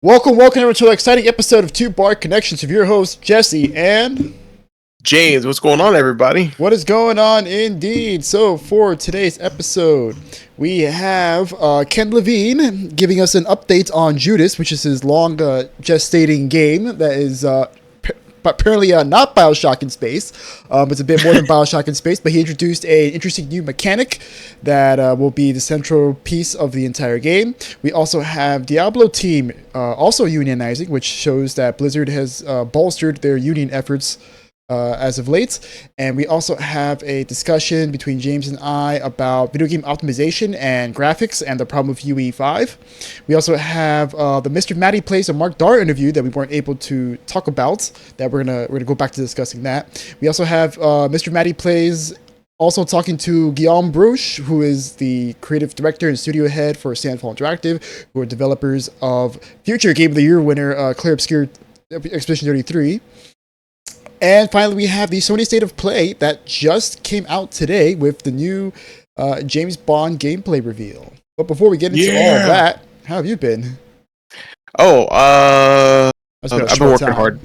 Welcome everyone to an exciting episode of Two Bar Connections with your host Jesse and James. What's going on, everybody? What is going on indeed? So for today's episode, we have Ken Levine giving us an update on Judas, which is his long gestating game that is apparently not Bioshock in space. It's a bit more than Bioshock in space, but he introduced an interesting new mechanic that will be the central piece of the entire game. We also have Diablo team also unionizing, which shows that Blizzard has bolstered their union efforts as of late. And we also have a discussion between James and I about video game optimization and graphics and the problem of UE5. We also have the Mr. Matty Plays a Mark Darrah interview that we weren't able to talk about, that we're gonna go back to discussing that. We also have Mr. Matty Plays also talking to Guillaume Bruche, who is the creative director and studio head for Sandfall Interactive, who are developers of future Game of the Year winner Claire Obscure Expedition 33. And finally, we have the Sony State of Play that just came out today with the new James Bond gameplay reveal. But before we get into all of that, how have you been? I've been working hard.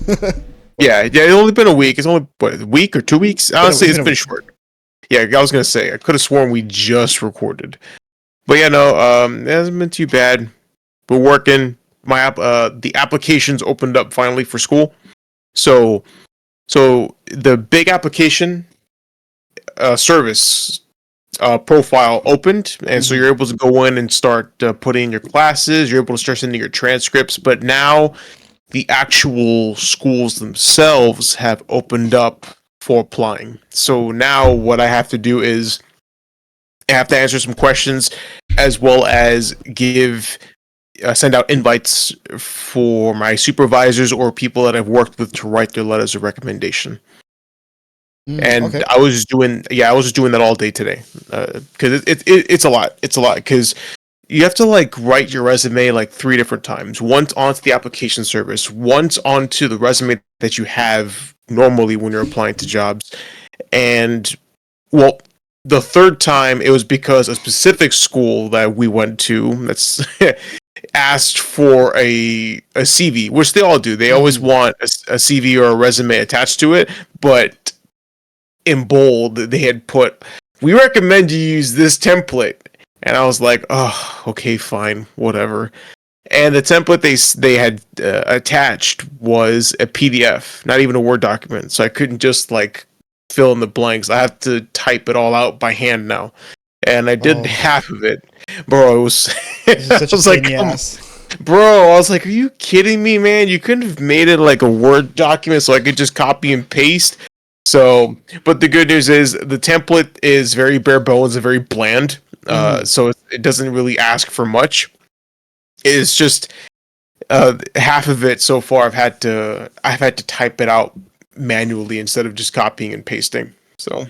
yeah, it's only been a week. It's only, a week or 2 weeks? Honestly, it's been short. Yeah, I was going to say, I could have sworn we just recorded. But yeah, no, it hasn't been too bad. We're working. The applications opened up finally for school. So the big application service profile opened, and so you're able to go in and start putting in your classes. You're able to start sending your transcripts. But now the actual schools themselves have opened up for applying. So now what I have to do is I have to answer some questions, as well as send out invites for my supervisors or people that I've worked with to write their letters of recommendation. Okay. I was just doing that all day today because it's a lot. It's a lot because you have to write your resume 3 different times. Once onto the application service, once onto the resume that you have normally when you're applying to jobs, and the third time it was because a specific school that we went to that's asked for a CV, which they all do. They always want a CV or a resume attached to it, but in bold they had put, "We recommend you use this template." And I was like, "Oh, okay, fine, whatever." And the template they had attached was a PDF, not even a Word document. So I couldn't just fill in the blanks. I have to type it all out by hand now. And I did half of it. Bro, it was Such a pain in the ass. Bro, I was like, are you kidding me, man? You couldn't have made it like a Word document so I could just copy and paste. So, but the good news is the template is very bare bones and very bland. So it doesn't really ask for much. It's just half of it so far I've had to type it out manually instead of just copying and pasting. So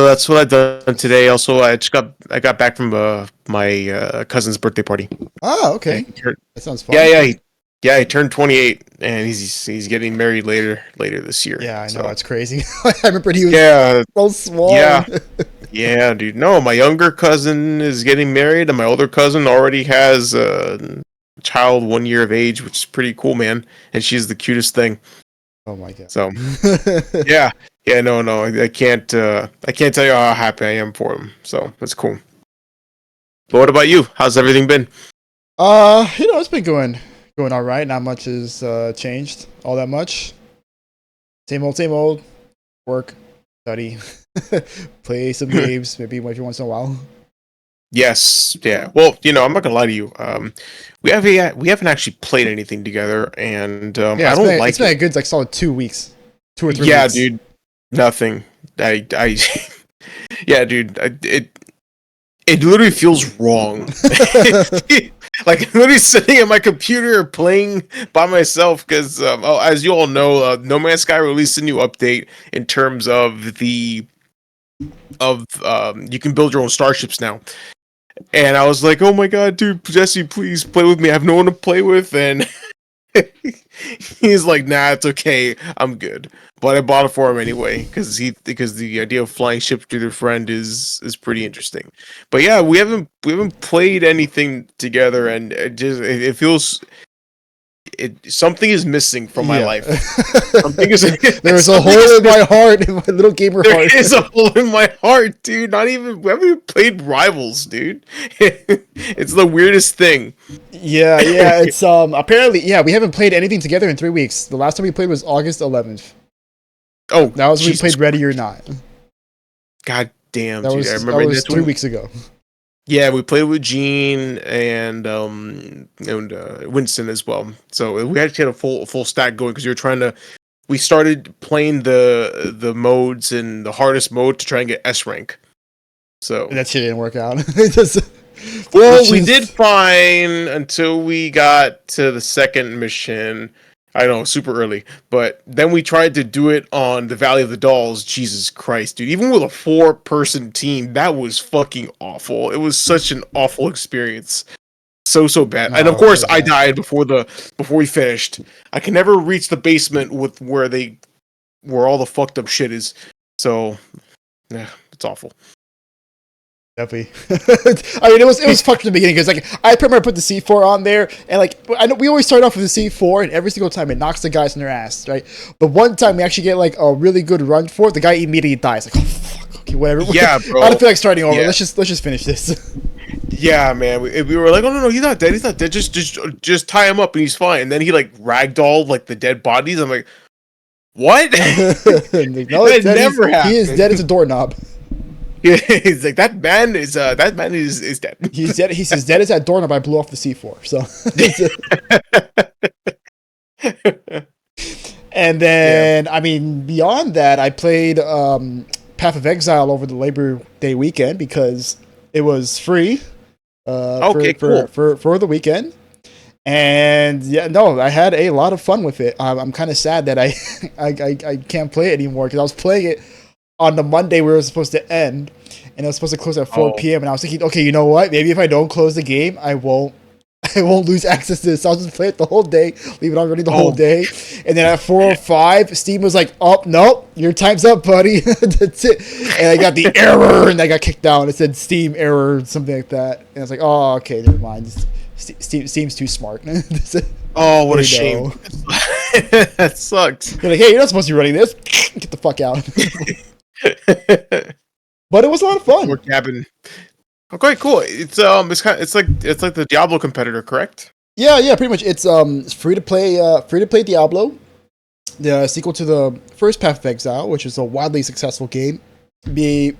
that's what I've done today. Also, I got back from my cousin's birthday party. Oh, okay. That sounds fun. Yeah. He turned 28, and he's getting married later this year. Yeah, I know, that's crazy. I remember he was so small. Yeah, dude. No, my younger cousin is getting married, and my older cousin already has a child 1 year of age, which is pretty cool, man. And she's the cutest thing. Oh my god. So yeah. No, I can't tell you how happy I am for him. So that's cool. But what about you? How's everything been? It's been going all right. Not much has changed all that much. Same old. Work, study, play some games, maybe every once in a while. Yes, yeah. Well, I'm not gonna lie to you. We haven't actually played anything together, and I don't like it. It's been a good solid 2 weeks, 2 or 3 weeks. Yeah, dude. Nothing. Yeah, dude. It literally feels wrong. I'm literally sitting at my computer playing by myself because, as you all know, No Man's Sky released a new update in terms of you can build your own starships now. And I was like, "Oh my god, dude, Jesse, please play with me. I have no one to play with." And He's like, nah, it's okay, I'm good. But I bought it for him anyway because the idea of flying ships with your friend is pretty interesting. But yeah, we haven't played anything together, and it feels something is missing from my Yeah. life. Something is There's a hole in my heart, in my little gamer heart. There is a hole in my heart, dude. Not even we haven't even played Rivals, dude. It's the weirdest thing. Yeah, it's apparently, yeah, we haven't played anything together in 3 weeks. The last time we played was August 11th. Oh, That was when we Jesus played Ready or Not. God damn, That dude. was I remember that was 3 weeks ago. Yeah, we played with Gene and Winston as well. So we actually had a full stack going because we started playing the modes in the hardest mode to try and get S rank. So That shit didn't work out. well, we did fine until we got to the second mission. I know, super early. But then we tried to do it on the Valley of the Dolls. Jesus Christ, dude. Even with a 4-person team, that was fucking awful. It was such an awful experience. So bad. And of course, I died before we finished. I can never reach the basement with where all the fucked up shit is. So, yeah, it's awful. Definitely. I mean, it was fucked in the beginning because like I remember I put the C4 on there, and like I know we always start off with the C4, and every single time it knocks the guys in their ass, right? But one time we actually get like a really good run for it, the guy immediately dies. Like, oh fuck, okay, whatever. Yeah, bro. I don't feel like starting over. Yeah. Let's just finish this. Yeah, man. We were like, oh no, he's not dead. He's not dead. Just tie him up and he's fine. And then he like ragdolled like the dead bodies. I'm like, what? No, that never happened. He is dead as a doorknob. Yeah, he's like that man is dead. He's dead. He's as dead as that doorknob I blew off the C4. So, and then I mean, beyond that, I played Path of Exile over the Labor Day weekend because it was free. Okay, cool. For the weekend. And yeah, no, I had a lot of fun with it. I'm kind of sad that I can't play it anymore because I was playing it on the Monday where it was supposed to end, and it was supposed to close at 4 p.m. And I was thinking, okay, you know what? Maybe if I don't close the game, I won't lose access to this. So I'll just play it the whole day, leave it on ready the whole day. And then at 4:05, Steam was like, oh, nope, your time's up, buddy. That's it. And I got the error, and I got kicked out. It said Steam error, something like that. And I was like, oh, okay, never mind. Steam's too smart. Oh, what a shame. That sucks. They're like, hey, you're not supposed to be running this. Get the fuck out. But it was a lot of fun. More cabin. Okay, cool. It's like the Diablo competitor, correct? Yeah, pretty much. It's free to play Diablo, the sequel to the first Path of Exile, which is a wildly successful game, be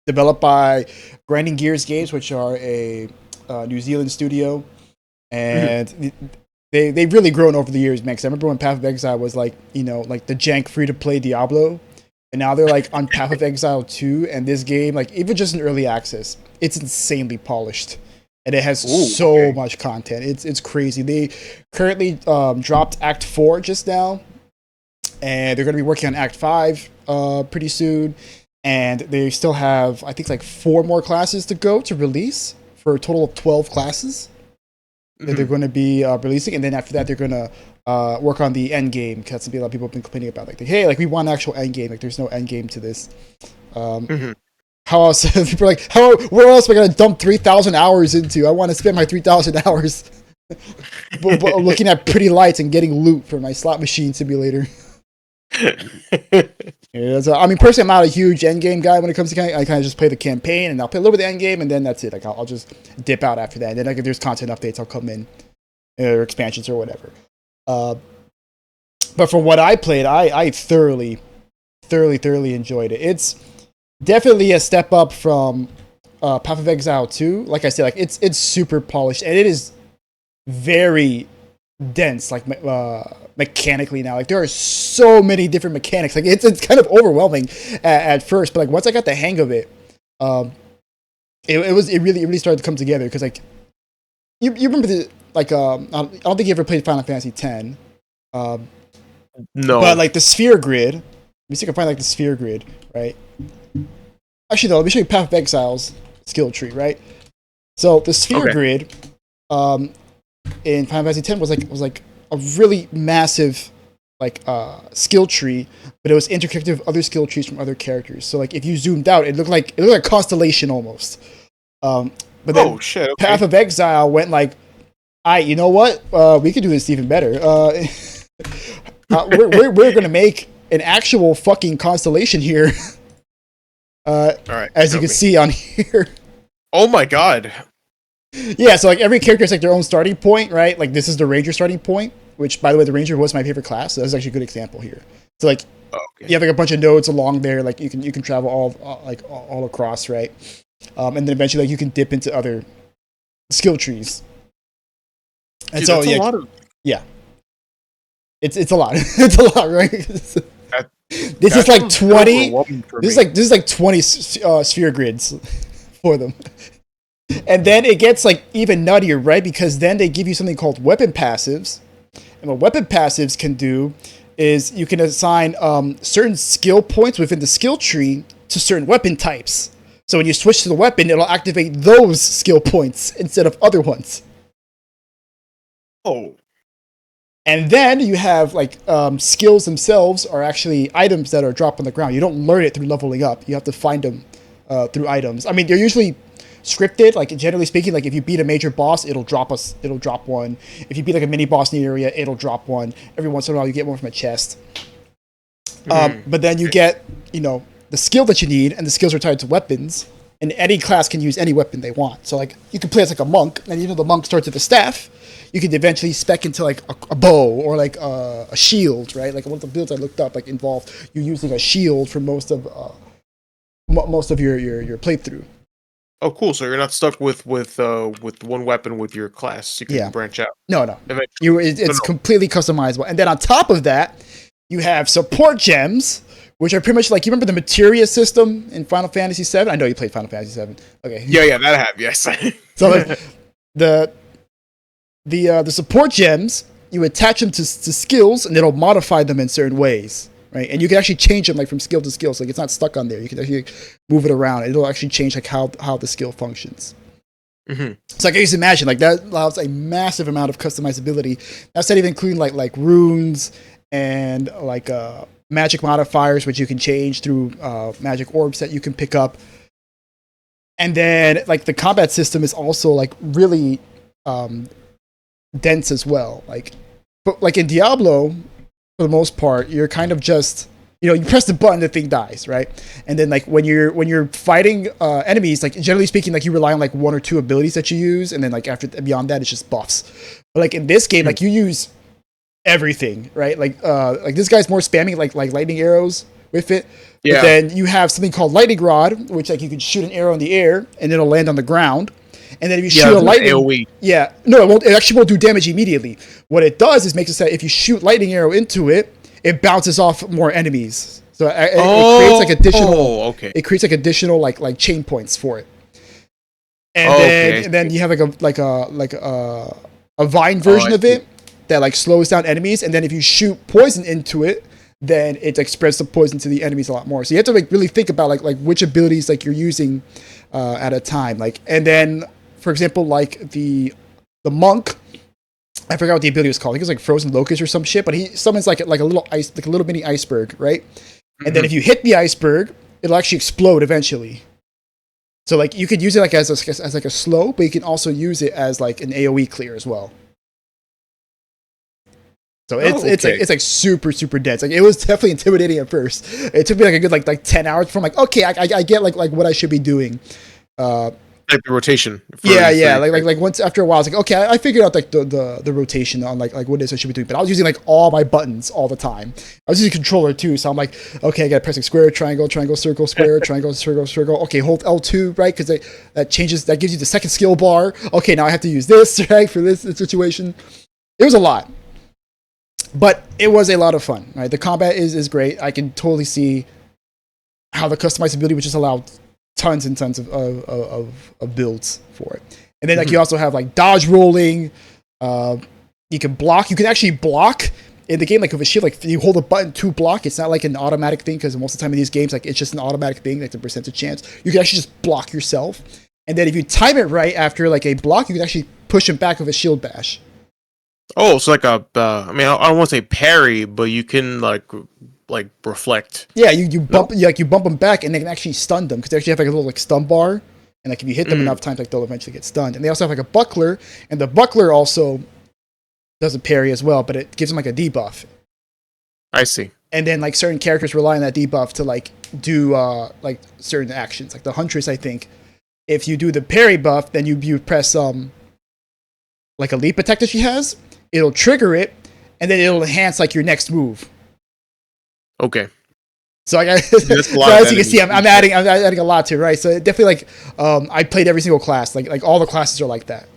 developed by Grinding Gears Games, which are a New Zealand studio, and they've really grown over the years, man. 'Cause I remember when Path of Exile was like, like the jank free to play Diablo. And now they're like on Path of Exile 2, and this game, like even just in early access, it's insanely polished, and it has much content. It's crazy. They currently dropped Act 4 just now, and they're going to be working on Act 5 pretty soon, and they still have I think like 4 more classes to go to release for a total of 12 classes that they're going to be releasing, and then after that they're going to work on the end game. Because that's a lot of people have been complaining about, like, hey, like we want an actual end game. Like, there's no end game to this. How else? People are like, where else am I gonna dump 3,000 hours into? I want to spend my 3,000 hours looking at pretty lights and getting loot for my slot machine simulator. Yeah, so, I mean, personally, I'm not a huge end game guy when it comes to I kind of just play the campaign, and I'll play a little bit of the end game, and then that's it. Like, I'll just dip out after that. And then, like, if there's content updates, I'll come in, or expansions or whatever. But from what I played, I thoroughly enjoyed it. It's definitely a step up from Path of Exile 2. Like I said, like it's super polished, and it is very dense, like mechanically now. Like there are so many different mechanics. Like it's kind of overwhelming at first, but like once I got the hang of it, it really started to come together. Because like you remember the I don't think you ever played Final Fantasy X. No, but like the sphere grid. Let me see if I can find like the sphere grid, right? Actually, no. Let me show you Path of Exile's skill tree, right? So the sphere grid, in Final Fantasy X was like a really massive like skill tree, but it was interconnected with other skill trees from other characters. So like if you zoomed out, it looked like a constellation almost. But then shit, okay. Path of Exile went like, you know what? We could do this even better. We're gonna make an actual fucking constellation here. All right, as you can see on here. Oh my god. Yeah, so like every character has like their own starting point, right? Like this is the Ranger starting point, which by the way, the Ranger was my favorite class. So that's actually a good example here. So like you have like a bunch of nodes along there, like you can travel all across, right? And then eventually like you can dip into other skill trees. And dude, so that's a lot of... yeah. It's a lot. It's a lot, right? This is like 20. This is like 20 sphere grids for them. And then it gets like even nuttier, right? Because then they give you something called weapon passives. And what weapon passives can do is you can assign certain skill points within the skill tree to certain weapon types. So when you switch to the weapon, it'll activate those skill points instead of other ones. Oh. And then you have like skills themselves are actually items that are dropped on the ground. You don't learn it through leveling up. You have to find them through items. I mean, they're usually scripted. Like generally speaking, like if you beat a major boss, it'll drop one. If you beat like a mini boss in the area, it'll drop one. Every once in a while, you get one from a chest. But then you get the skill that you need, and the skills are tied to weapons. And any class can use any weapon they want. So like you can play as like a monk, and the monk starts with a staff. You could eventually spec into like a bow or like a shield, right? Like one of the builds I looked up like involved you using a shield for most of your playthrough. Oh, cool! So you're not stuck with one weapon with your class. You can branch out. No. It's completely customizable. And then on top of that, you have support gems, which are pretty much like, you remember the materia system in Final Fantasy VII? I know you played Final Fantasy VII. Okay. Yeah, that I have. Yes. So like, the support gems, you attach them to skills, and it'll modify them in certain ways, right? And you can actually change them like from skill to skill, so like it's not stuck on there. You can actually move it around. It'll actually change like how the skill functions. Mm-hmm. So like I used to imagine, like that allows a massive amount of customizability. That's not even including like runes and like magic modifiers, which you can change through magic orbs that you can pick up. And then like the combat system is also like really dense as well. But like in Diablo, for the most part, you're kind of just, you press the button, the thing dies, right? And then like when you're fighting enemies, like generally speaking, like you rely on like one or two abilities that you use, and then like beyond that, it's just buffs. But like in this game, like you use everything, right? Like this guy's more spamming like lightning arrows with it. Yeah. But then you have something called lightning rod, which like you can shoot an arrow in the air and it'll land on the ground. And then if you shoot a lightning, AoE. Yeah, no, it won't. It actually won't do damage immediately. What it does is makes it so that if you shoot lightning arrow into it, it bounces off more enemies. So it creates like additional. Okay. It creates like additional like chain points for it. And then you have like a vine version of it that like slows down enemies. And then if you shoot poison into it, then it like spreads the poison to the enemies a lot more. So you have to like really think about like which abilities like you're using at a time. Like, and then for example, like the monk, I forgot what the ability was called. I think it was like frozen locust or some shit. But he summons like a little ice, like a little mini iceberg, right? Mm-hmm. And then if you hit the iceberg, it'll actually explode eventually. So like you could use it like as like a slow, but you can also use it as like an AoE clear as well. So it's like super super dense. Like it was definitely intimidating at first. It took me like a good like 10 hours before I'm like, okay, I get like what I should be doing. Like the rotation. Like once after a while, I was like, okay, I figured out like the rotation on like what it is I should be doing. But I was using like all my buttons all the time. I was using a controller too, so I'm like, okay, I gotta press like square, triangle, circle, square, triangle, circle. Okay, hold L2, right? Because that gives you the second skill bar. Okay, now I have to use this, right, for this situation. It was a lot. But it was a lot of fun, right? The combat is great. I can totally see how the customizability would just allow tons and tons of builds for it. And then like you also have like dodge rolling. You can block. You can actually block in the game like with a shield. Like you hold a button to block. It's not like an automatic thing because most of the time in these games like it's just an automatic thing. Like the percentage chance. You can actually just block yourself. And then if you time it right after like a block, you can actually push him back with a shield bash. Oh, it's like a. I mean, I don't want to say parry, but you can like reflect. Yeah, you bump No. you bump them back, and they can actually stun them because they actually have like a little like stun bar, and like if you hit them Mm, enough times, like they'll eventually get stunned. And they also have like a buckler, and the buckler also does a parry as well, but it gives them like a debuff. I see. And then like certain characters rely on that debuff to like do like certain actions. Like the Huntress, I think, if you do the parry buff, then you press like a leap attack that she has, it'll trigger it, and then it'll enhance like your next move. Okay. So I That's a so lot of as you can see, enemies. I'm adding a lot to it, right? So it definitely like I played every single class, like all the classes are like that.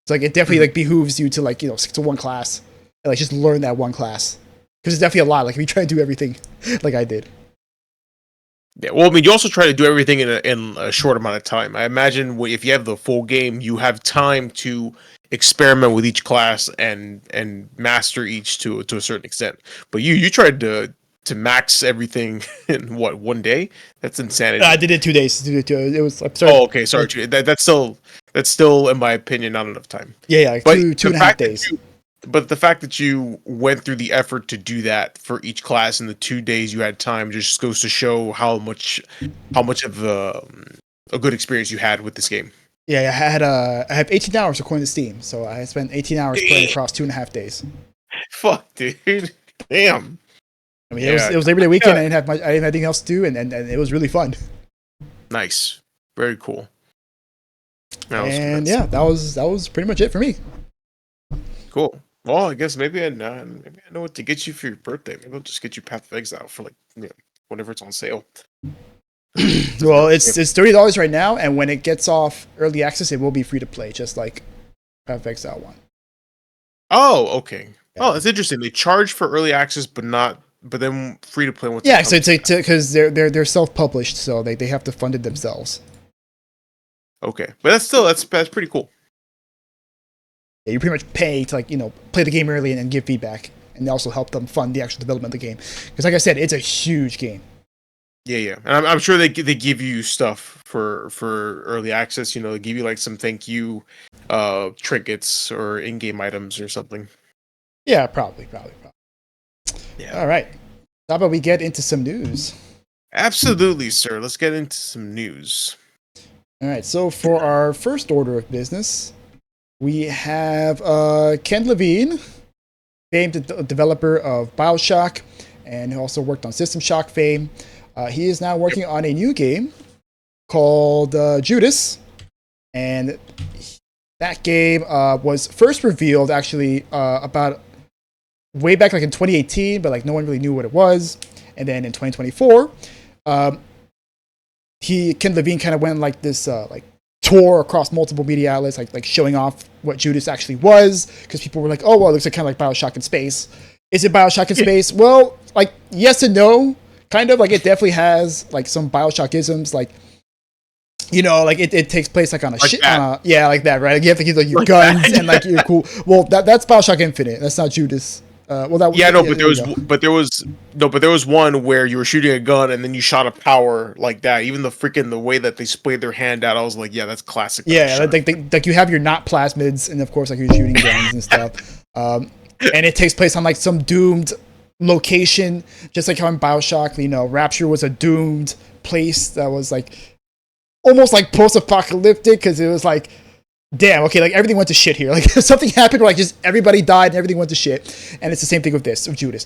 So like it definitely like behooves you to like stick to one class and like just learn that one class because it's definitely a lot. Like if you try to do everything like I did. Yeah, well, I mean, you also try to do everything in a short amount of time. I imagine if you have the full game, you have time to experiment with each class and master each to a certain extent. But you tried to max everything in what, 1 day? That's I insanity. did it 2 days. It was I'm sorry. Oh, okay, sorry. That's still, in my opinion, not enough time. Yeah, like But two the and a half fact that days. the fact that you went through the effort to do that for each class in the 2 days you had time just goes to show how much of a good experience you had with this game. Yeah, I have 18 hours according to Steam, so I spent 18 hours playing across 2.5 days. Fuck, dude. Damn. I mean, Yeah. it was Labor Day weekend. I didn't have anything else to do, and it was really fun. Nice. Very cool. And That's yeah, that was pretty much it for me. cool. Well, I guess maybe I know what to get you for your birthday. Maybe I'll just get you Path of Exile for like whenever it's on sale. Well, it's $30 right now, and when it gets off early access, it will be free to play, just like Path of Exile one. Oh, okay. Yeah. Oh, that's interesting. They charge for early access, but then free to play once. Yeah, It so comes it's because they're self published, so they have to fund it themselves. Okay, but that's pretty cool. Yeah, you pretty much pay to play the game early and then give feedback, and also help them fund the actual development of the game. Because like I said, it's a huge game. Yeah, yeah, and I'm sure they give you stuff for early access. They give you like some thank you trinkets or in-game items or something. Yeah, probably. Yeah, All right, how about we get into some news? absolutely, sir. Let's get into some news. All right, so for our first order of business, we have Ken Levine, famed developer of BioShock, and who also worked on System Shock fame. He is now working on a new game called Judas, and that game was first revealed actually about way back like in 2018, but like no one really knew what it was. And then in 2024, Ken Levine kind of went like this like tour across multiple media outlets, like showing off what Judas actually was, because people were like, oh well, it looks like kind of like BioShock in space. Is it BioShock in space? Well, like yes and no, kind of. Like it definitely has like some BioShock-isms, like like it takes place like on a Like shit, that. yeah, like that, right? Like you have to get like your Like guns that. and like you're cool. Well, that's BioShock Infinite. That's not Judas. Well, that Yeah, no, yeah, but there we go. there was one where you were shooting a gun and then you shot a power like that. Even the way that they splayed their hand out, I was like, yeah, that's classic. Yeah, BioShock. like you have your not plasmids, and of course like you're shooting guns and stuff. And it takes place on like some doomed location, just like how in BioShock, Rapture was a doomed place that was like almost like post-apocalyptic because it was like, damn, okay, like everything went to shit here. Like something happened where like just everybody died and everything went to shit. And it's the same thing with this, of Judas.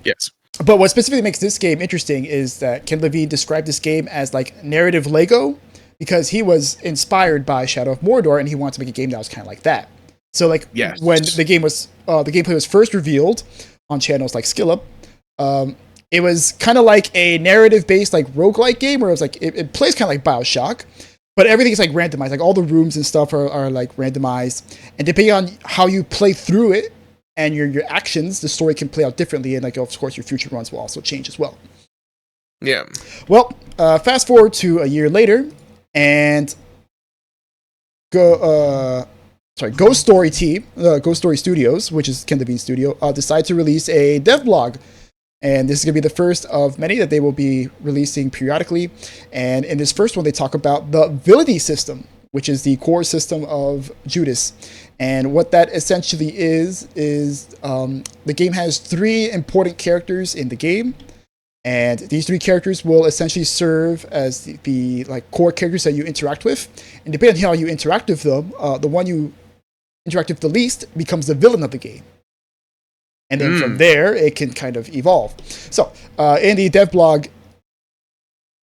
Yes. But what specifically makes this game interesting is that Ken Levine described this game as like narrative Lego because he was inspired by Shadow of Mordor and he wanted to make a game that was kind of like that. So like Yes. when the gameplay was first revealed on channels like SkillUp, it was kind of like a narrative based like roguelike game where it was like it plays kind of like BioShock, but everything is like randomized. Like all the rooms and stuff are like randomized, and depending on how you play through it and your actions, the story can play out differently, and like of course your future runs will also change as well. Yeah. Well, fast forward to a year later, and Ghost Story team, Ghost Story Studios, which is Ken Levine's studio, decide to release a dev blog. And this is going to be the first of many that they will be releasing periodically. And in this first one, they talk about the villainy system, which is the core system of Judas. And what that essentially is the game has 3 important characters in the game. And these 3 characters will essentially serve as the like core characters that you interact with. And depending on how you interact with them, the one you interact with the least becomes the villain of the game. And then from there, it can kind of evolve. So in the dev blog,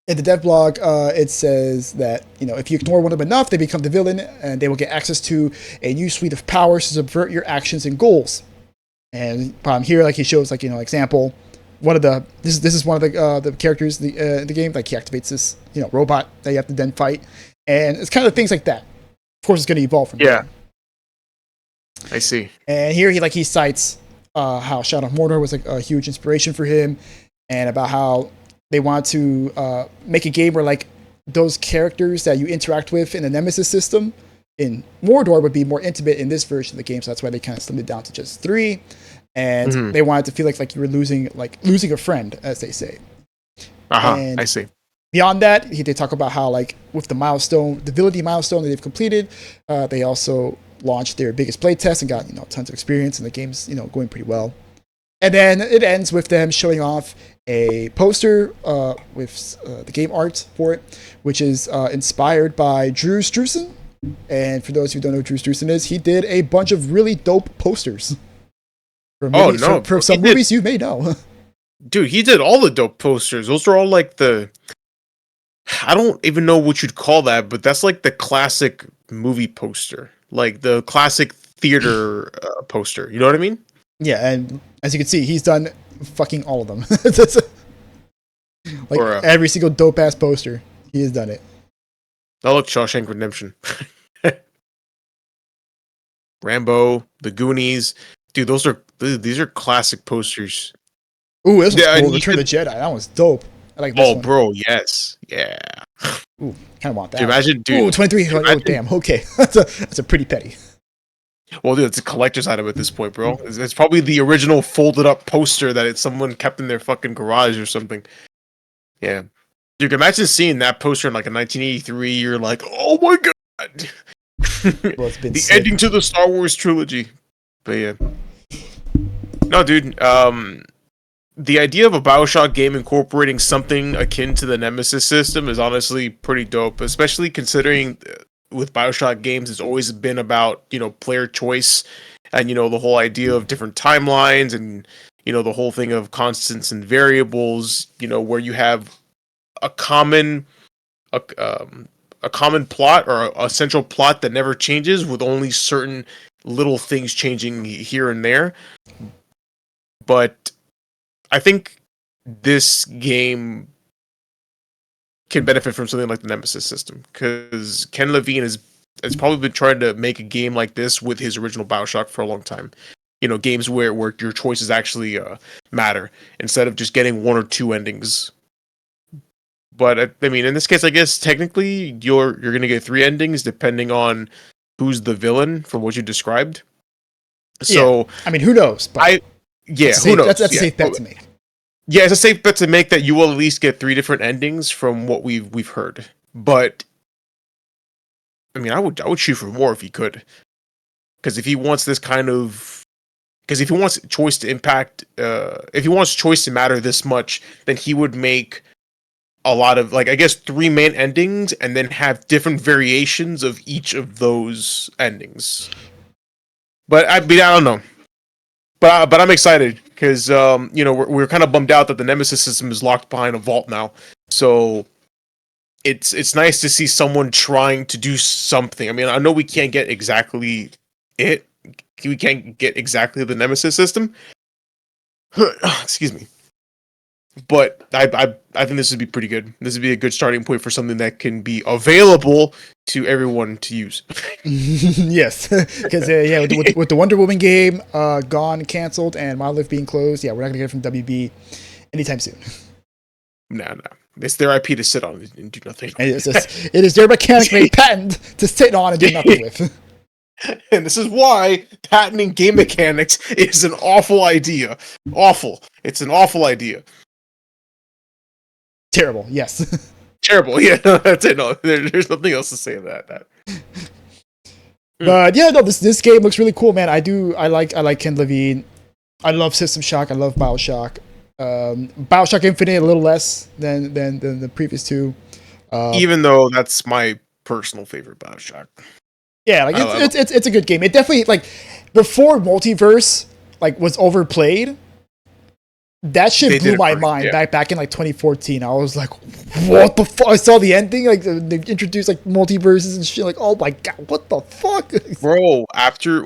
it says that if you ignore one of them enough, they become the villain, and they will get access to a new suite of powers to subvert your actions and goals. And here, like he shows, like example. This is one of the characters in the game. Like he activates this robot that you have to then fight, and it's kind of things like that. Of course, it's going to evolve from there. I see. And here he cites how Shadow of Mordor was like a huge inspiration for him, and about how they want to make a game where like those characters that you interact with in the Nemesis system in Mordor would be more intimate in this version of the game. So that's why they kind of slimmed it down to just 3. And they wanted to feel like you were losing a friend, as they say. I see. Beyond that, they talk about how like with the Divinity milestone that they've completed, they also launched their biggest playtest and got tons of experience, and the game's going pretty well. And then it ends with them showing off a poster with the game art for it, which is inspired by Drew Struzan. And for those who don't know who Drew Struzan is, he did a bunch of really dope posters. For some movies you may know. Dude, he did all the dope posters. Those are all like I don't even know what you'd call that, but that's like the classic movie poster. Like the classic theater poster. You know what I mean? Yeah, and as you can see, he's done fucking all of them. Every single dope-ass poster, he has done it. Oh, look, Shawshank Redemption. Rambo, The Goonies. Dude, these are classic posters. Ooh, this was cool. Return of the Jedi. That was dope. I like this one. Bro, yes. Yeah. Ooh, kind of want that. Dude, imagine, dude. Ooh, 23. Oh, damn. Okay. That's a pretty petty. Well, dude, it's a collector's item at this point, bro. It's probably the original folded up poster that someone kept in their fucking garage or something. Yeah. Dude, imagine seeing that poster in like a 1983. You're like, oh my god. Well, it's been the sick. ending to the Star Wars trilogy. But yeah. No, dude. The idea of a BioShock game incorporating something akin to the Nemesis system is honestly pretty dope, especially considering with BioShock games, it's always been about, player choice and, the whole idea of different timelines and, the whole thing of constants and variables, where you have a common plot or a central plot that never changes with only certain little things changing here and there. But I think this game can benefit from something like the Nemesis system, because Ken Levine has probably been trying to make a game like this with his original BioShock for a long time. Games where your choices actually matter instead of just getting 1 or 2 endings. But I mean, in this case, I guess technically you're gonna get 3 endings depending on who's the villain from what you described. So yeah. I mean, who knows? But who knows? That's a safe bet to make. Yeah, it's a safe bet to make that you will at least get 3 different endings from what we've heard. But I mean, I would shoot for more if he could, because if he wants if he wants choice to impact, if he wants choice to matter this much, then he would make a lot of 3 main endings and then have different variations of each of those endings. But I don't know. But I'm excited because we're kind of bummed out that the Nemesis system is locked behind a vault now. So it's nice to see someone trying to do something. I mean, I know we can't get exactly it. We can't get exactly the Nemesis system. Excuse me. But I think this would be pretty good. This would be a good starting point for something that can be available to everyone to use. Yes, because with the Wonder Woman game gone, canceled, and Monolith being closed, we're not gonna get it from WB anytime soon. No, it's their IP to sit on and do nothing. It is their mechanic made patent to sit on and do nothing with. And this is why patenting game mechanics is an awful idea. Awful. It's an awful idea. Terrible. Yes. Terrible. Yeah, that's it. No, there's nothing else to say about that. But yeah, no, this game looks really cool, man. I like Ken Levine. I love System Shock. I love Bioshock. Bioshock Infinite a little less than the previous two. Even though that's my personal favorite Bioshock. Yeah, like it's a good game. It definitely like before multiverse like was overplayed. That shit blew my mind back in like 2014. I was like, what the fuck? I saw the ending, like they introduced like multiverses and shit. Like, oh my god, what the fuck, bro? After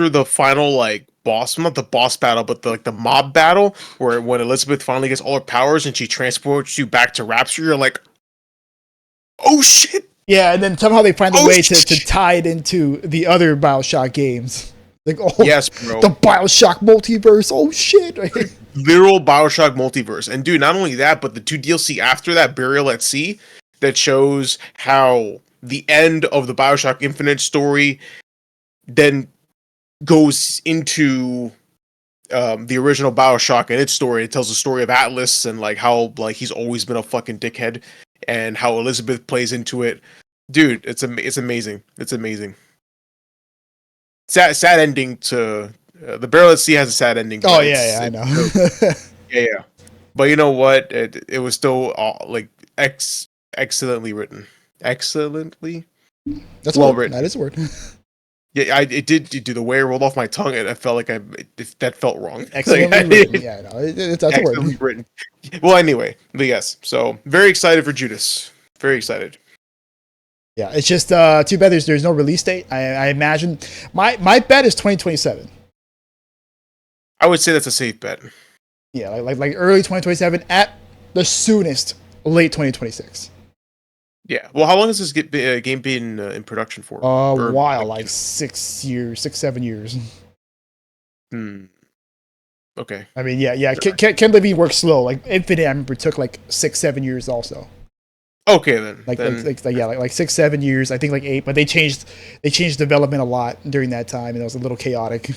the final like boss, not the boss battle, but the mob battle, where when Elizabeth finally gets all her powers and she transports you back to Rapture, you're like, oh shit. Yeah, and then somehow they find a way to tie it into the other Bioshock games. Like, oh, yes, bro. The Bioshock multiverse. Oh shit. Literal Bioshock multiverse. And dude, not only that, but the 2 DLC after that, Burial at Sea, that shows how the end of the Bioshock Infinite story then goes into the original Bioshock and its story. It tells the story of Atlas and like how like he's always been a fucking dickhead and how Elizabeth plays into it. Dude, it's amazing. It's amazing. Sad ending to the Burial at Sea has a sad ending. Oh yeah, I know. yeah. But you know what? It was still like excellently written. Excellently. That's well written. That is a word. Yeah, it did. The way it rolled off my tongue, I felt like that felt wrong. Excellently written. Yeah, no, that's a word. Written. Well, anyway, but yes. So very excited for Judas. Very excited. Yeah, it's just too bad there's no release date. I imagine my bet is 2027. I would say that's a safe bet. Yeah, like early 2027 at the soonest, late 2026. Yeah. Well, how long has this game been in production for? A while, like 6 years, 7 years. Okay. I mean, yeah. Ken Levine works slow. Like Infinite, I remember took like 6-7 years also. Okay then. Like 6-7 years. I think like 8, but they changed development a lot during that time, and it was a little chaotic.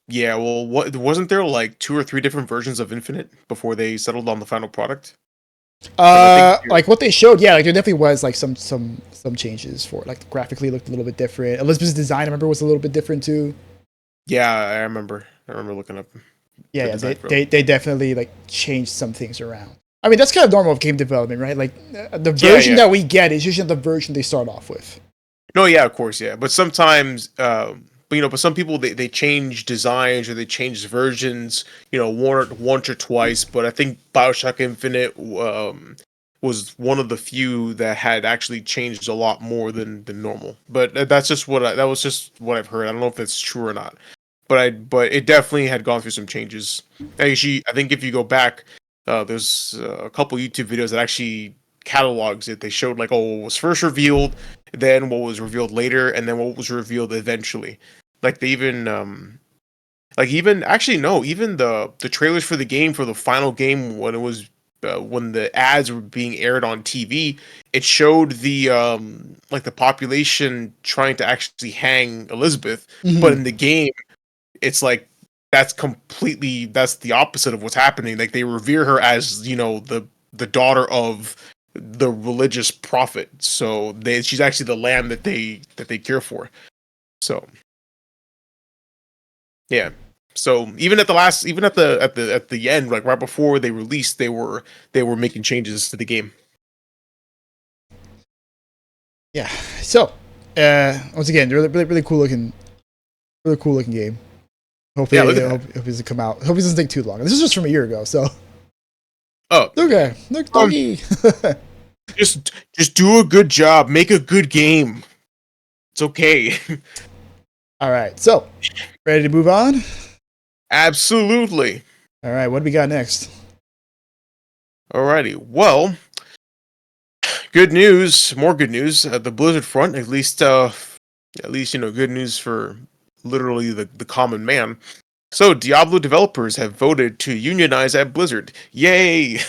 Yeah. Well, wasn't there like 2 or 3 different versions of Infinite before they settled on the final product? Like what they showed, yeah, like there definitely was like some changes for it. Like graphically looked a little bit different. Elizabeth's design, I remember, was a little bit different too. Yeah, I remember looking up. Yeah, they definitely like changed some things around. I mean, that's kind of normal of game development, right? Like the version that we get is usually the version they start off with. No, yeah, of course, yeah, but sometimes. But some people they change designs or they change versions, once or twice. But I think Bioshock Infinite was one of the few that had actually changed a lot more than normal. But that's just that was just what I've heard. I don't know if that's true or not. But it definitely had gone through some changes. Actually, I think if you go back, there's a couple YouTube videos that actually catalogs it. They showed like, what was first revealed, then what was revealed later, and then what was revealed eventually. Like they even even the trailers for the game, for the final game, when it was when the ads were being aired on TV, it showed the the population trying to actually hang Elizabeth, but in the game it's like that's the opposite of what's happening. Like they revere her as the daughter of the religious prophet, so she's actually the lamb that they care for. So yeah. So even at the end, like right before they released, they were making changes to the game. Yeah. So once again, really cool looking game. Hopefully, hope it doesn't come out. Hope it doesn't take too long. This is just from a year ago, so. Oh. Okay. Look, doggy. just do a good job. Make a good game. It's okay. All right. So, ready to move on? Absolutely. All right. What do we got next? Alrighty. Well, good news. More good news. The Blizzard front, at least good news for literally the common man. So, Diablo developers have voted to unionize at Blizzard. Yay!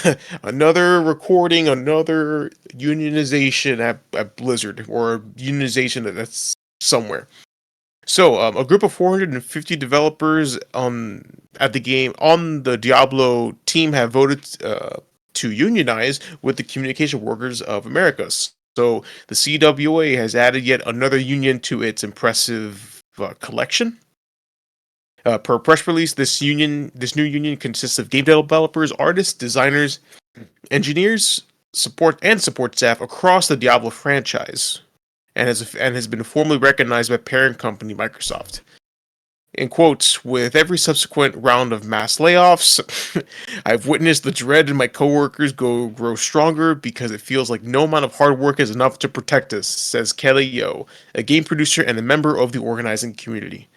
Another recording, another unionization at Blizzard, or unionization that's somewhere. So, a group of 450 developers on the Diablo team have voted to unionize with the Communication Workers of America. So the CWA has added yet another union to its impressive collection. Per press release, this new union consists of game developers, artists, designers, engineers, support staff across the Diablo franchise, and has been formally recognized by parent company Microsoft. In quotes, with every subsequent round of mass layoffs, I've witnessed the dread in my coworkers grow stronger because it feels like no amount of hard work is enough to protect us, says Kelly Yo, a game producer and a member of the organizing community.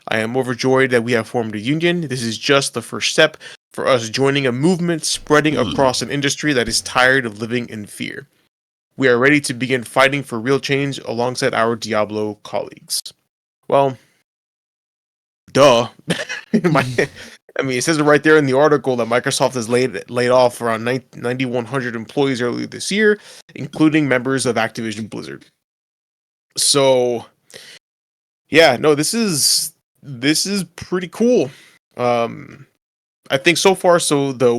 I am overjoyed that we have formed a union. This is just the first step for us joining a movement spreading across an industry that is tired of living in fear. We are ready to begin fighting for real change alongside our Diablo colleagues. Well, duh. I mean, it says it right there in the article that Microsoft has laid off around 9,100 employees earlier this year, including members of Activision Blizzard. So, yeah, no, this is pretty cool. I think so far, so the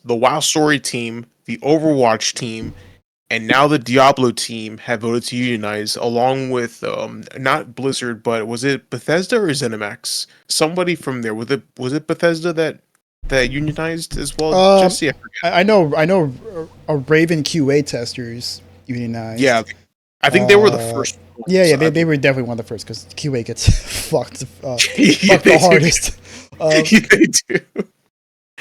WoW Story team, the Overwatch team, and now the Diablo team have voted to unionize, along with not Blizzard, but was it Bethesda or ZeniMax? Somebody from there. Was it Bethesda that unionized as well? Jesse, I know a Raven QA testers unionized. Yeah, I think they were the first. Yeah, they were definitely one of the first because QA gets fucked the hardest. They do.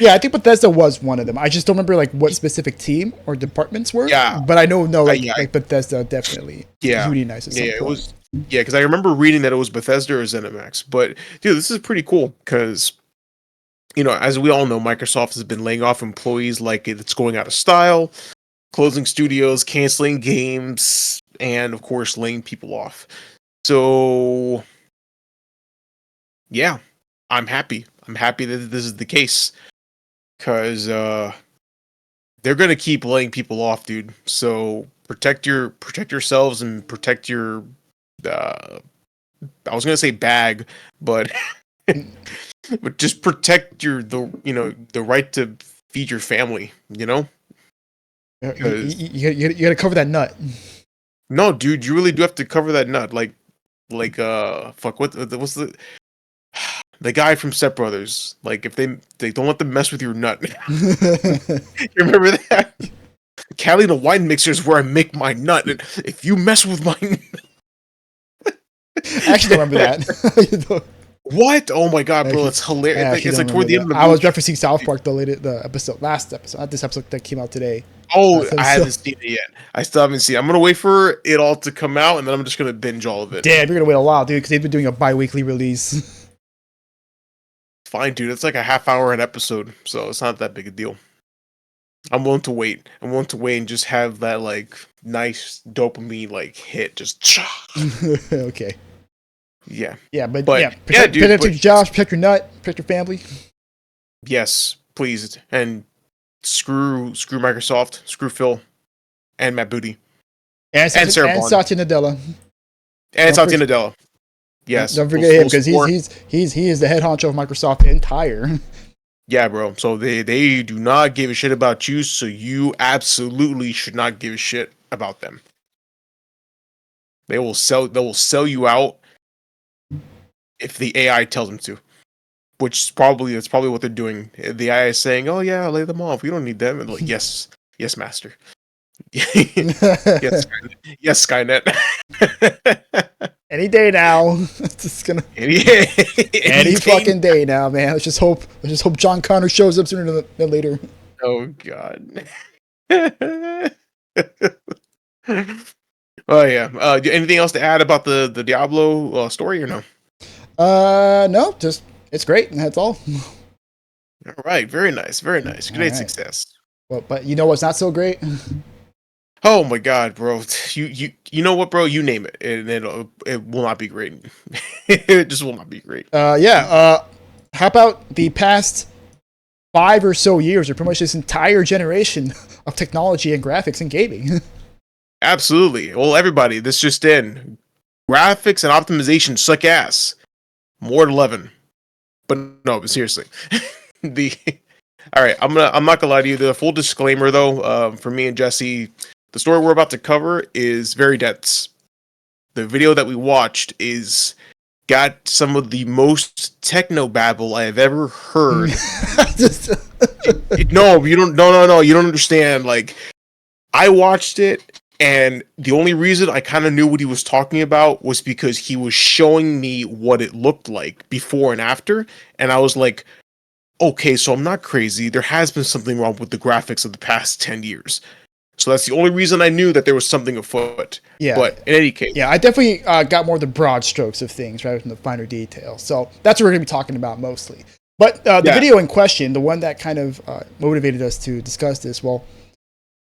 Yeah, I think Bethesda was one of them. I just don't remember like what specific team or departments were. Yeah, but I know like Bethesda definitely unionized. It was. Yeah, because I remember reading that it was Bethesda or ZeniMax. But dude, this is pretty cool because, you know, as we all know, Microsoft has been laying off employees like it's going out of style, closing studios, canceling games, and of course laying people off. So yeah, I'm happy. I'm happy that this is the case. Because they're gonna keep laying people off, dude. So protect yourselves and protect your. I was gonna say bag, but but just protect the right to feed your family. You know. You gotta cover that nut. No, dude, you really do have to cover that nut. Like fuck. What's the guy from Step Brothers, like if they don't let them mess with your nut. You remember that? Cali the wine mixer is where I make my nut. And if you mess with my I actually don't remember that. What? Oh my god, bro, it's hilarious. It's like toward the end of the movie. I was referencing South Park, the last episode, not this episode that came out today. Oh, I haven't seen it yet. I still haven't seen it. I'm gonna wait for it all to come out, and then I'm just gonna binge all of it. Damn, you're gonna wait a while, dude, because they've been doing a bi-weekly release. Fine, dude. It's like a half hour an episode, so it's not that big a deal. I'm willing to wait. And just have that like nice dopamine like hit. Just okay. Yeah. Yeah, but protect your jobs, protect your nut, protect your family. Yes, please. And screw Microsoft, screw Phil, and Matt Booty, and Satya Nadella. And Satya Nadella. Yes. Don't forget him because he is the head honcho of Microsoft entire. Yeah, bro. So they do not give a shit about you, so you absolutely should not give a shit about them. They will sell you out if the AI tells them to. That's probably what they're doing. The AI is saying, "Oh yeah, lay them off. We don't need them." And like, yes, master. yes, Skynet. Any day now. It's just gonna any fucking day now, man. Let's just hope John Connor shows up sooner than later. Oh god. Oh yeah. Anything else to add about the Diablo story or no? No. Just it's great, and that's all. All right. Very nice. Very nice. Great success. Well, but you know what's not so great? Oh my god, bro! You know what, bro? You name it, and it will not be great. It just will not be great. How about the past 5 or so years, or pretty much this entire generation of technology and graphics and gaming? Absolutely. Well, everybody, this just in: graphics and optimization suck ass. More than 11, but no, but seriously, all right. I'm not gonna lie to you. The full disclaimer, though, for me and Jesse. The story we're about to cover is very dense. The video that we watched is got some of the most techno babble I have ever heard. Just- No, you don't. No, no, no. You don't understand. Like, I watched it, and the only reason I kind of knew what he was talking about was because he was showing me what it looked like before and after, and I was like, okay, so I'm not crazy. There has been something wrong with the graphics of the past 10 years. So that's the only reason I knew that there was something afoot. Yeah. But in any case. Yeah, I definitely got more of the broad strokes of things rather than the finer details. So that's what we're going to be talking about mostly. But the video in question, the one that kind of motivated us to discuss this, well,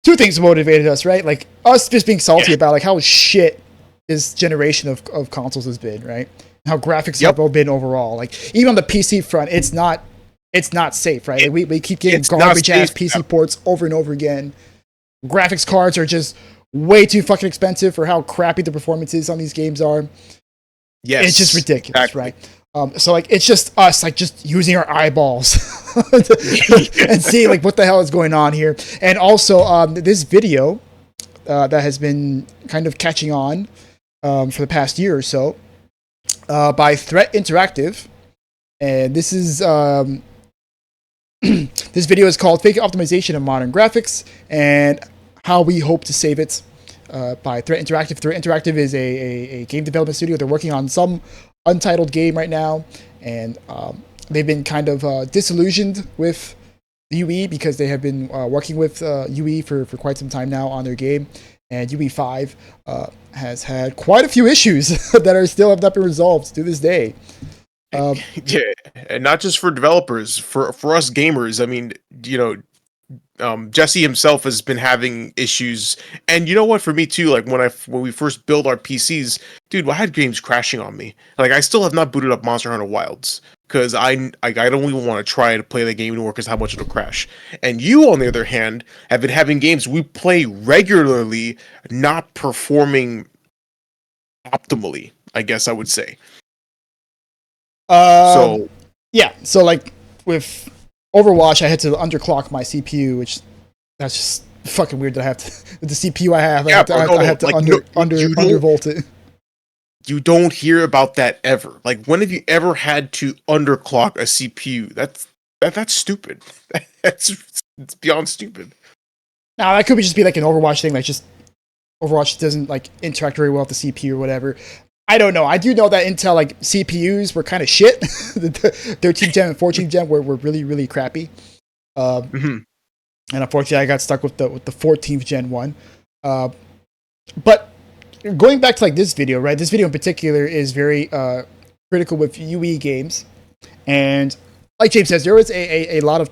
two things motivated us, right? Like us just being salty about like how shit this generation of consoles has been, right? How graphics have been overall. Like even on the PC front, it's not safe, right? Like, we keep getting garbage ass PC ports over and over again. Graphics cards are just way too fucking expensive for how crappy the performances on these games are. Yes, it's just ridiculous, right? So like it's just us like just using our eyeballs and seeing like what the hell is going on here. And also this video that has been kind of catching on for the past year or so by Threat Interactive, and this is this video is called "Fake Optimization of Modern Graphics" and how we hope to save it by Threat Interactive. Threat Interactive is a game development studio. They're working on some untitled game right now, and they've been kind of disillusioned with UE because they have been working with UE for quite some time now on their game, and UE5 has had quite a few issues that are still have not been resolved to this day. Yeah, and not just for developers, for us gamers. I mean, you know, Jesse himself has been having issues, and you know what? For me too. Like when we first built our PCs, dude, I had games crashing on me. Like I still have not booted up Monster Hunter Wilds because I don't even want to try to play the game anymore because how much it'll crash. And you, on the other hand, have been having games we play regularly not performing optimally, I guess I would say. So like with Overwatch, I had to underclock my CPU, which that's just fucking weird that I have to with the CPU I have. I have to undervolt it. You don't hear about that ever. Like, when have you ever had to underclock a CPU? That's stupid. It's beyond stupid. Now that could just be like an Overwatch thing, like just Overwatch doesn't like interact very well with the CPU or whatever. I don't know. I do know that Intel like CPUs were kind of shit. The 13th gen and 14th gen were really, really crappy. And unfortunately, I got stuck with the 14th gen one. But going back to like this video, right? This video in particular is very critical with UE games, and like James says, there was a lot of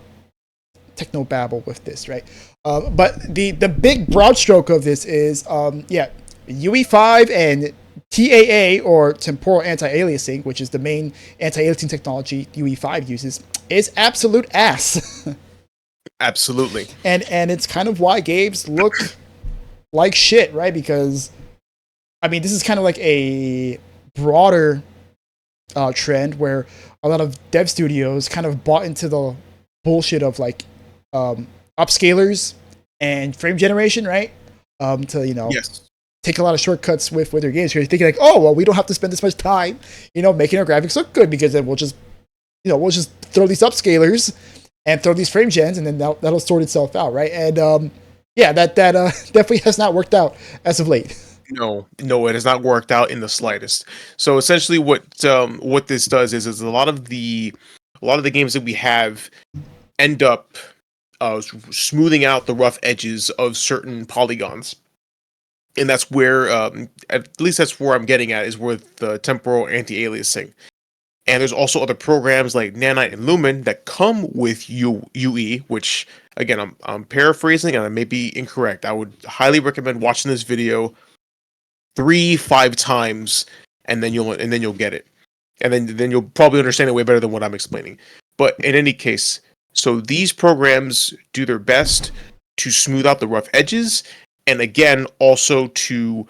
techno babble with this, right? But the big broad stroke of this is UE5 and TAA, or temporal anti-aliasing, which is the main anti-aliasing technology UE5 uses, is absolute ass. Absolutely. And it's kind of why games look like shit, right? Because, I mean, this is kind of like a broader trend where a lot of dev studios kind of bought into the bullshit of like upscalers and frame generation, right? To, you know... Yes. Take a lot of shortcuts with their games. You're thinking like, oh well, we don't have to spend this much time, you know, making our graphics look good because then we'll just throw these upscalers and throw these frame gens, and then that'll sort itself out, right? And that definitely has not worked out as of late. No, it has not worked out in the slightest. So essentially, what this does is a lot of the games that we have end up smoothing out the rough edges of certain polygons. And that's where, at least that's where I'm getting at, is with the temporal anti-aliasing. And there's also other programs like Nanite and Lumen that come with UE, which, again, I'm paraphrasing and I may be incorrect. I would highly recommend watching this video 3-5 times, and then you'll get it. And then you'll probably understand it way better than what I'm explaining. But in any case, so these programs do their best to smooth out the rough edges, and again, also to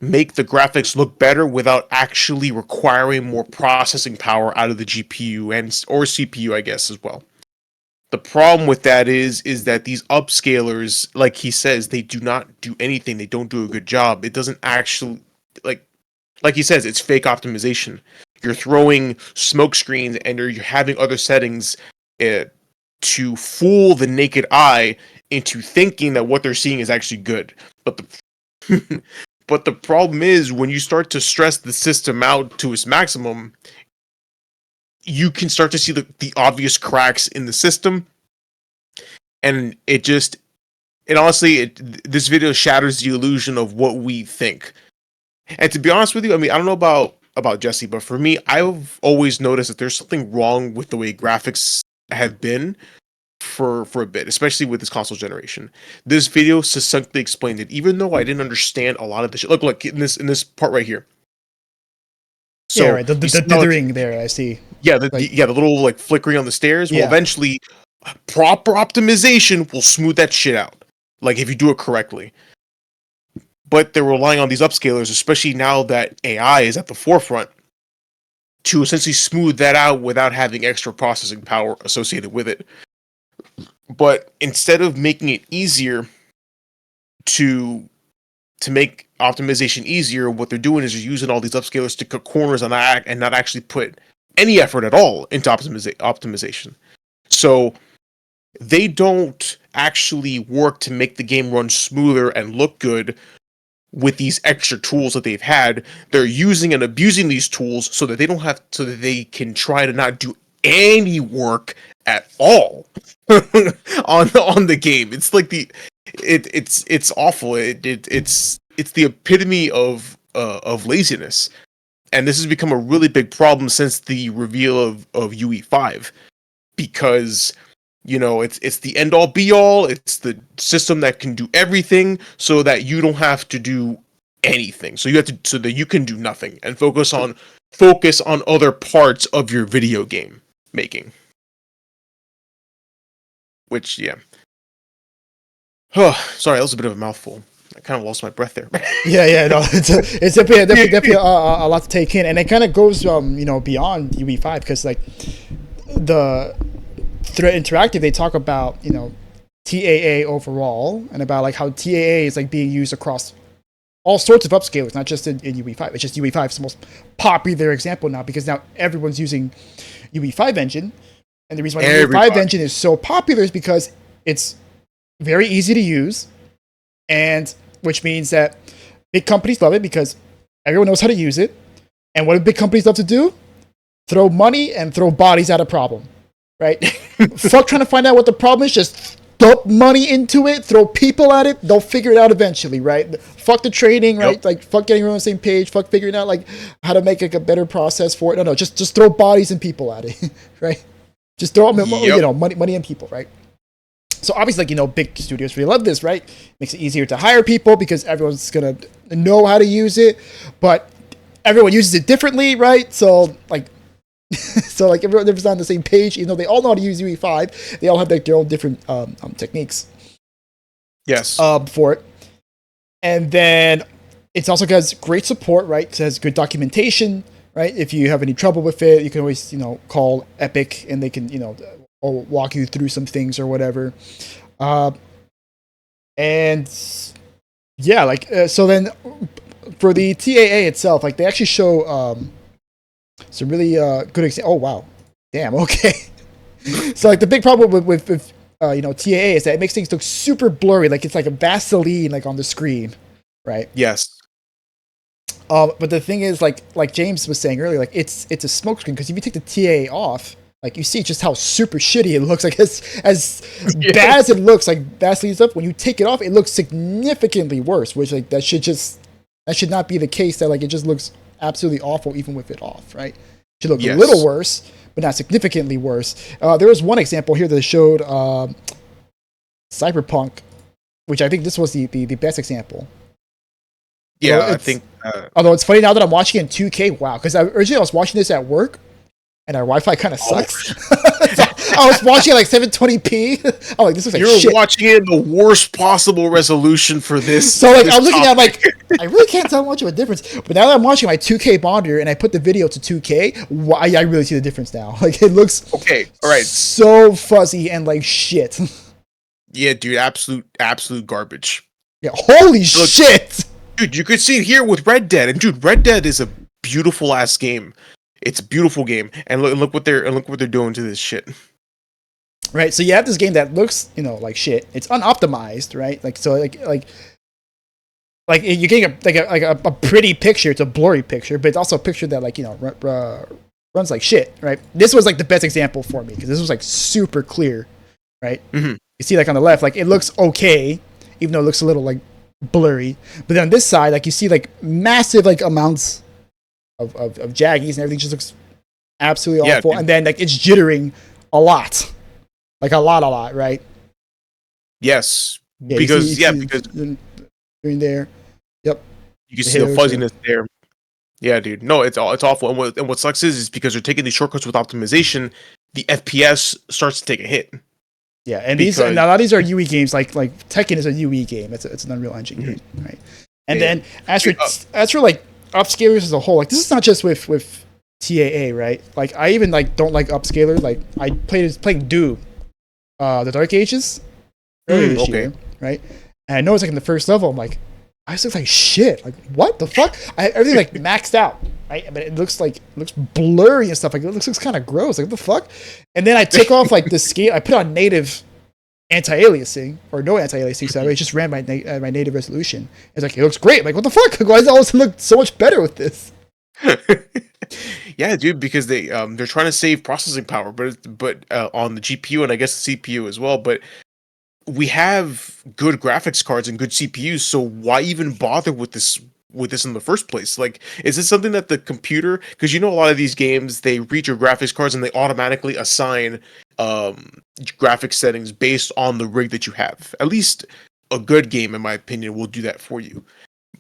make the graphics look better without actually requiring more processing power out of the GPU or CPU, I guess, as well. The problem with that is that these upscalers, like he says, they do not do anything. They don't do a good job. It doesn't actually like he says, it's fake optimization. You're throwing smoke screens and you're having other settings to fool the naked eye into thinking that what they're seeing is actually good. But the but the problem is when you start to stress the system out to its maximum, you can start to see the obvious cracks in the system, and honestly, this video shatters the illusion of what we think. And to be honest with you, I mean, I don't know about Jesse, but for me, I've always noticed that there's something wrong with the way graphics have been for a bit, especially with this console generation. This video succinctly explained it, even though I didn't understand a lot of the shit. Look in this part right here. So, yeah, right. The dithering there, I see. Yeah, the little like flickering on the stairs. Well, eventually, proper optimization will smooth that shit out. Like if you do it correctly. But they're relying on these upscalers, especially now that AI is at the forefront, to essentially smooth that out without having extra processing power associated with it. But instead of making it easier to make optimization easier, what they're doing is they're using all these upscalers to cut corners on that and not actually put any effort at all into optimization. So they don't actually work to make the game run smoother and look good with these extra tools that they've had. They're using and abusing these tools so that they can try to not do any work at all on the game. It's like it's awful. It's the epitome of laziness, and this has become a really big problem since the reveal of UE5, because it's the end all be all. It's the system that can do everything, so that you don't have to do anything. So that you can do nothing and focus on other parts of your video game making. Which, yeah. Oh, sorry, that was a bit of a mouthful. I kind of lost my breath there. Yeah, no, it's definitely a lot to take in, and it kind of goes beyond UE5, because like the Threat Interactive, they talk about TAA overall, and about like how TAA is like being used across all sorts of upscalers, not just in UE5. It's just UE5 is the most popular example now, because now everyone's using UE5 engine, and the reason why the UE5 engine is so popular is because it's very easy to use, and which means that big companies love it because everyone knows how to use it. And what do big companies love to do? Throw money and throw bodies at a problem, right? Fuck trying to find out what the problem is. Just dump money into it, throw people at it. They'll figure it out eventually, right? Fuck the training, right? Yep. Like fuck getting everyone on the same page. Fuck figuring out like how to make like a better process for it. No, just throw bodies and people at it, right? Just throw money and people, right? So obviously, like, big studios really love this, right? Makes it easier to hire people because everyone's going to know how to use it, but everyone uses it differently, right? So everyone's on the same page, even though they all know how to use UE5. They all have like their own different techniques. Yes. For it. And then it's also has great support, right? It has good documentation, right? If you have any trouble with it, you can always, call Epic and they can, or walk you through some things or whatever. And yeah, so then for the TAA itself, like they actually show some really good examples. Oh, wow. Damn, okay. So like the big problem with TAA is that it makes things look super blurry. Like it's like a Vaseline like on the screen, right? Yes. But the thing is, like James was saying earlier, like it's a smokescreen, because if you take the TAA off, like you see just how super shitty it looks. Like as bad as it looks, like Vaseline stuff, when you take it off, it looks significantly worse. Which like that should not be the case. That like it just looks absolutely awful even with it off, right? It should look a little worse, but not significantly worse. There was one example here that showed Cyberpunk, which I think this was the best example. Yeah, I think. Although it's funny now that I'm watching it in 2K. Wow, because originally I was watching this at work, and our Wi-Fi kind of sucks. So I was watching like 720p. I'm like, this looks like You're shit. watching it in the worst possible resolution for this. So like, this I'm looking at topic. like, I really can't tell much of a difference. But now that I'm watching my 2K monitor and I put the video to 2K, I really see the difference now. Like it looks Okay, all right. so fuzzy and like shit. Yeah, dude, absolute garbage. Yeah, holy shit. Dude, you could see it here with Red Dead, and dude, Red Dead is a beautiful ass game. It's a beautiful game, and look what they're doing to this shit. Right, so you have this game that looks, like shit. It's unoptimized, right? Like so, like you're getting a pretty picture. It's a blurry picture, but it's also a picture that runs like shit, right? This was like the best example for me because this was like super clear, right? Mm-hmm. You see, like on the left, like it looks okay, even though it looks a little like blurry. But then on this side, like you see like massive like amounts of jaggies and everything just looks absolutely awful. Dude. And then like it's jittering a lot, like a lot, right? Yes, Yeah, because because in there, yep. You can see the fuzziness there. Yeah, dude. No, it's awful. And what sucks is because they're taking these shortcuts with optimization, the FPS starts to take a hit. Yeah, and a lot of these are UE games. Like Tekken is a UE game. It's an Unreal Engine game, right? And then as for like upscalers as a whole, like this is not just with TAA, right? Like I even like don't like upscaler. Like I playing Doom, the Dark Ages earlier this year, right? And I know it's like in the first level. I'm like, I just look like shit. Like what the fuck? Everything like maxed out, right? But it looks blurry and stuff. Like it looks kind of gross. Like what the fuck? And then I took off like the scale. I put on native anti-aliasing or no anti-aliasing, so it just ran my native resolution. It's like it looks great. I'm like what the fuck? Why does it all look so much better with this? Yeah, dude, because they're trying to save processing power, but on the GPU and I guess the CPU as well. But we have good graphics cards and good CPUs, so why even bother with this in the first place? Like, is this something that the computer? Because a lot of these games they read your graphics cards and they automatically assign graphics settings based on the rig that you have. At least a good game, in my opinion, will do that for you.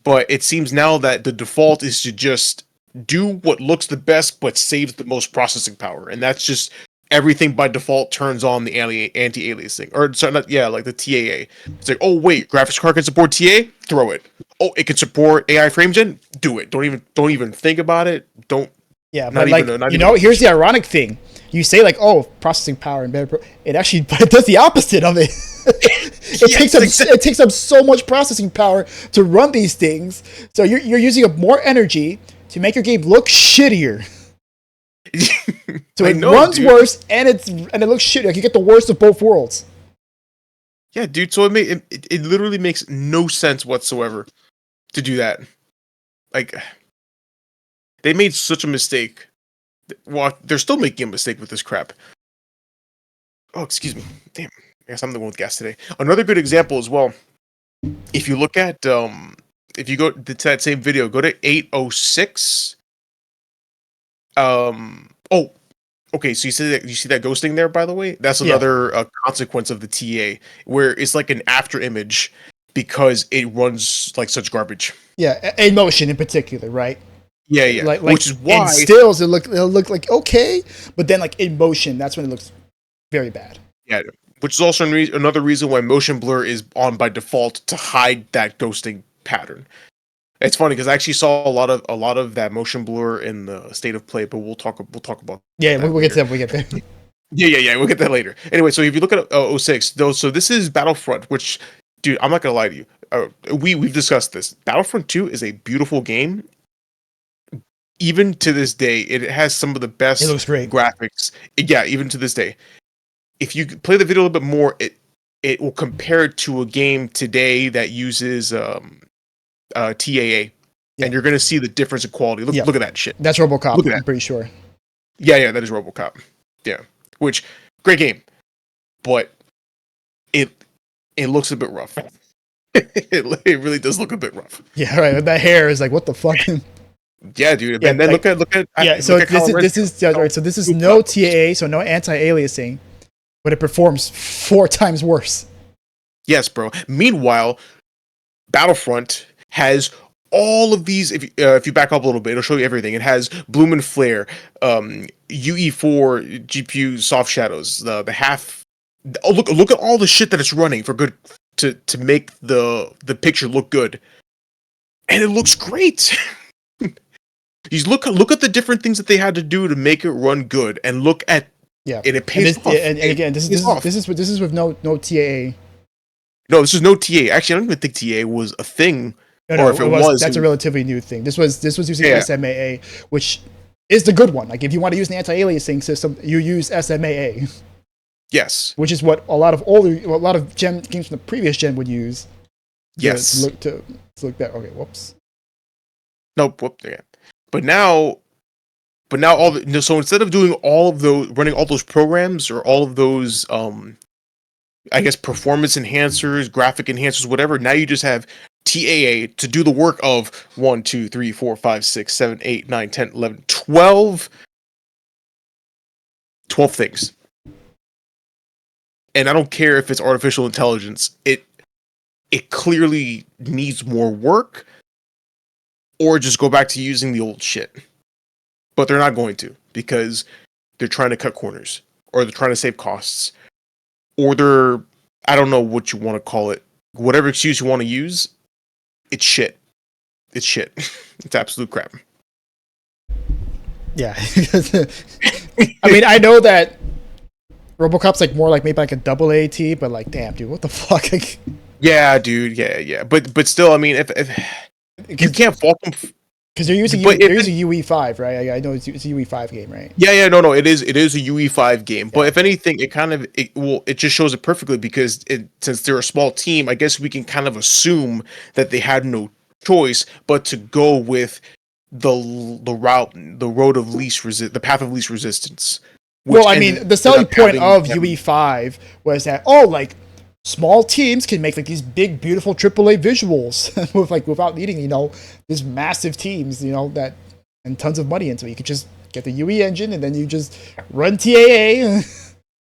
But it seems now that the default is to just do what looks the best but saves the most processing power, and that's just everything by default turns on the anti-aliasing, or sorry, like the TAA. It's like, oh wait, graphics card can support TA, throw it. Oh, it can support AI frame gen, do it. Don't even think about it. Don't. Yeah, but here's the ironic thing. You say like, oh, processing power and better. It actually does the opposite of it. It takes up so much processing power to run these things. So you're using up more energy to make your game look shittier. So it runs worse and it looks shitty. Like you get the worst of both worlds. Yeah, dude. So it literally makes no sense whatsoever to do that. Like they made such a mistake. Well, they're still making a mistake with this crap. Oh, excuse me. Damn. I guess I'm the one with gas today. Another good example as well. If you look at if you go to that same video, go to 806. Okay, so you see that ghosting there, by the way? That's another consequence of the TA, where it's like an after image because it runs like such garbage. Yeah, in motion in particular, right? Yeah. Like, which is why in stills it'll look like okay, but then like in motion, that's when it looks very bad. Yeah, which is also another reason why motion blur is on by default to hide that ghosting pattern. It's funny because I actually saw a lot of that motion blur in the state of play, but we'll talk about. Yeah, we'll get to that. We'll get there. Yeah, we'll get that later. Anyway, so if you look at 06, though, so this is Battlefront, which, dude, I'm not gonna lie to you. We've discussed this. Battlefront 2 is a beautiful game. Even to this day, it has some of the best. It looks great. Graphics. Yeah, even to this day. If you play the video a little bit more, it will compare it to a game today that uses TAA, and you're gonna see the difference in quality. Look at that shit. That's RoboCop. I'm pretty sure. Yeah, that is RoboCop. Yeah, which great game, but it looks a bit rough. it really does look a bit rough. Yeah, right. That hair is like, what the fuck? Yeah, dude. Yeah, and then like, look at So this is no TAA, so no anti-aliasing, but it performs 4 times worse. Yes, bro. Meanwhile, Battlefront has all of these. If you back up a little bit, it'll show you everything. It has bloom and flare, UE4 GPU soft shadows, the half. Oh, look at all the shit that it's running for good to make the picture look good, and it looks great. You look at the different things that they had to do to make it run good, and look at and it pays off. And again, this is with no TAA. No, this is no TA. Actually, I don't even think TA was a thing. No, or if it was, that's a relatively new thing. This was using SMAA, which is the good one. Like if you want to use an anti-aliasing system, you use SMAA. Yes, which is what a lot of games from the previous gen would use. Yes, to look that. Okay, whoops. Nope, yeah. But now so instead of doing all of those, running all those programs or all of those, I guess performance enhancers, graphic enhancers, whatever. Now you just have TAA to do the work of 1, 2, 3, 4, 5, 6, 7, 8, 9, 10, 11, 12 things. And I don't care if it's artificial intelligence. It clearly needs more work, or just go back to using the old shit. But they're not going to, because they're trying to cut corners, or they're trying to save costs, or they're, I don't know what you want to call it. Whatever excuse you want to use, it's shit. It's shit. It's absolute crap. Yeah. I mean, I know that RoboCop's like more like maybe like a double AT, but like, damn, dude, what the fuck? Yeah, dude. Yeah. But still, I mean, if you can't fault them. Because they're using UE5, right? I know it's a UE5 game, right? Yeah, no, it is a UE5 game. But if anything, it just shows it perfectly, because since they're a small team, I guess we can kind of assume that they had no choice but to go with the path of least resistance. Well, I mean, the selling point of UE5 was that small teams can make like these big, beautiful AAA visuals with without needing these massive teams that and tons of money into it. You could just get the UE engine and then you just run TAA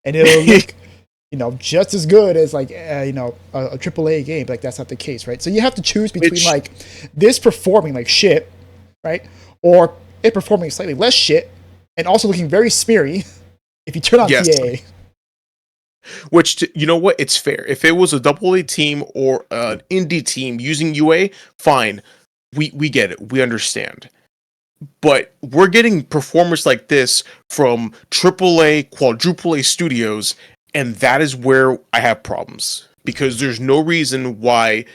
and it'll look just as good as a AAA game. But that's not the case, right? So you have to choose between this performing like shit, right, or it performing slightly less shit and also looking very smeary if you turn on TAA. Which, you know what? It's fair. If it was a AA team or an indie team using UA, fine. We get it. We understand. But we're getting performers like this from AAA, quadruple A studios, and that is where I have problems. Because there's no reason why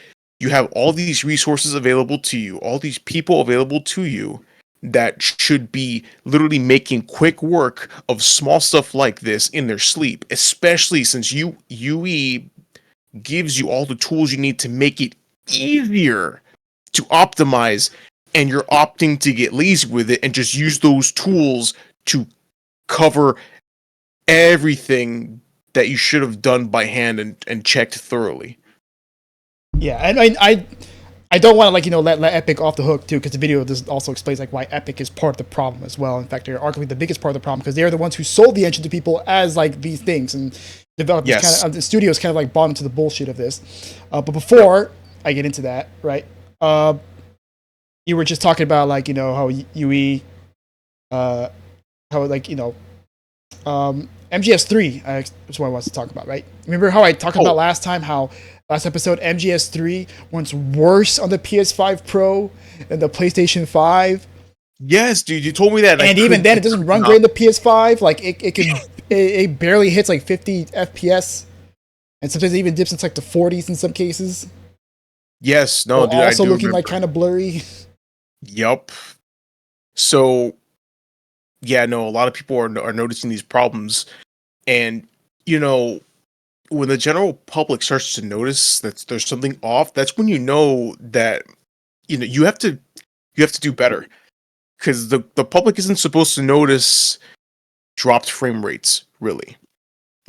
you have all these resources available to you, all these people available to you, that should be literally making quick work of small stuff like this in their sleep, especially since UE gives you all the tools you need to make it easier to optimize, and you're opting to get lazy with it and just use those tools to cover everything that you should have done by hand and checked thoroughly. Yeah, and I don't want to let Epic off the hook too, because the video also explains why Epic is part of the problem as well. In fact, they're arguably the biggest part of the problem, because they're the ones who sold the engine to people as these things, and developers the studios kind of bought into the bullshit of this. But before I get into that, right? You were just talking about how UE, MGS3 is what I wanted to talk about, right? Remember how I talked about last episode, MGS3 was worse on the PS5 Pro than the PlayStation 5? Yes, dude, you told me that. And even then, it doesn't run great in the PS5. It barely hits 50 FPS, and sometimes it even dips into the 40s in some cases. Yes, no, dude. Also looking kind of blurry. Yup. So, yeah, no, a lot of people are noticing these problems, and when the general public starts to notice that there's something off, that's when you know that you have to do better, because the public isn't supposed to notice dropped frame rates, really.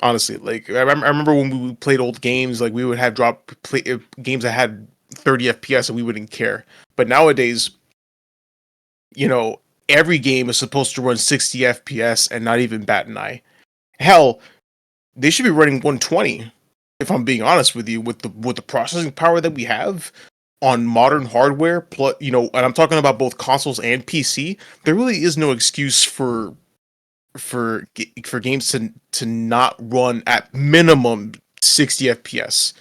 Honestly, I remember when we played old games, we would have games that had 30 FPS and we wouldn't care. But nowadays, every game is supposed to run 60 FPS and not even bat an eye. Hell, they should be running 120, if I'm being honest with you, with the processing power that we have. on modern hardware, plus, and I'm talking about both consoles and PC, there really is no excuse for games to not run at minimum 60 FPS.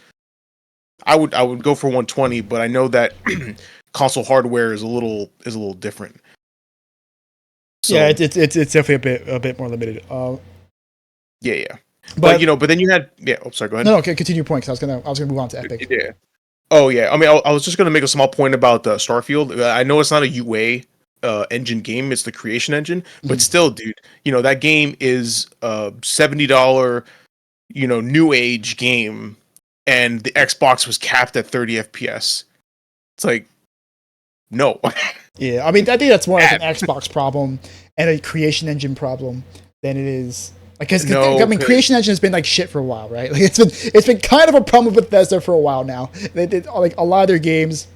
I would go for 120, but I know that console hardware is a little different. So, yeah, it's definitely a bit more limited. Yeah. But then you had Oh, sorry. Go ahead. No, continue your point because I was gonna move on to Epic. Yeah. Oh yeah. I mean, I was just gonna make a small point about Starfield. I know it's not a UA engine game; it's the creation engine. But still, dude, that game is a $70 new age game, and the Xbox was capped at 30 FPS. It's like, no. Yeah, I mean, I think that's more like an Xbox problem and a creation engine problem than it is. Like, creation engine has been like shit for a while, right? Like, it's been kind of a problem with Bethesda for a while now. Like a lot of their games,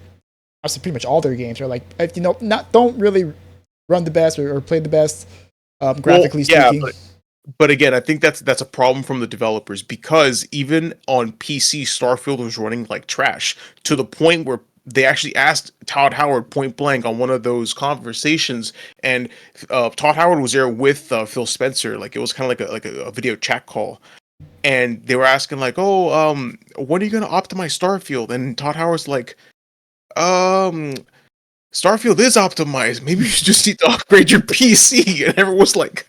actually pretty much all their games are like, don't really run the best or play the best, graphically speaking. Yeah, but again, I think that's a problem from the developers, because even on PC, Starfield was running like trash, to the point where they actually asked Todd Howard point blank on one of those conversations, and Todd Howard was there with Phil Spencer. Like, it was kind of like a video chat call, and they were asking like, "Oh, when are you going to optimize Starfield?" And Todd Howard's like, Starfield is optimized. Maybe you just need to upgrade your PC." And everyone's like,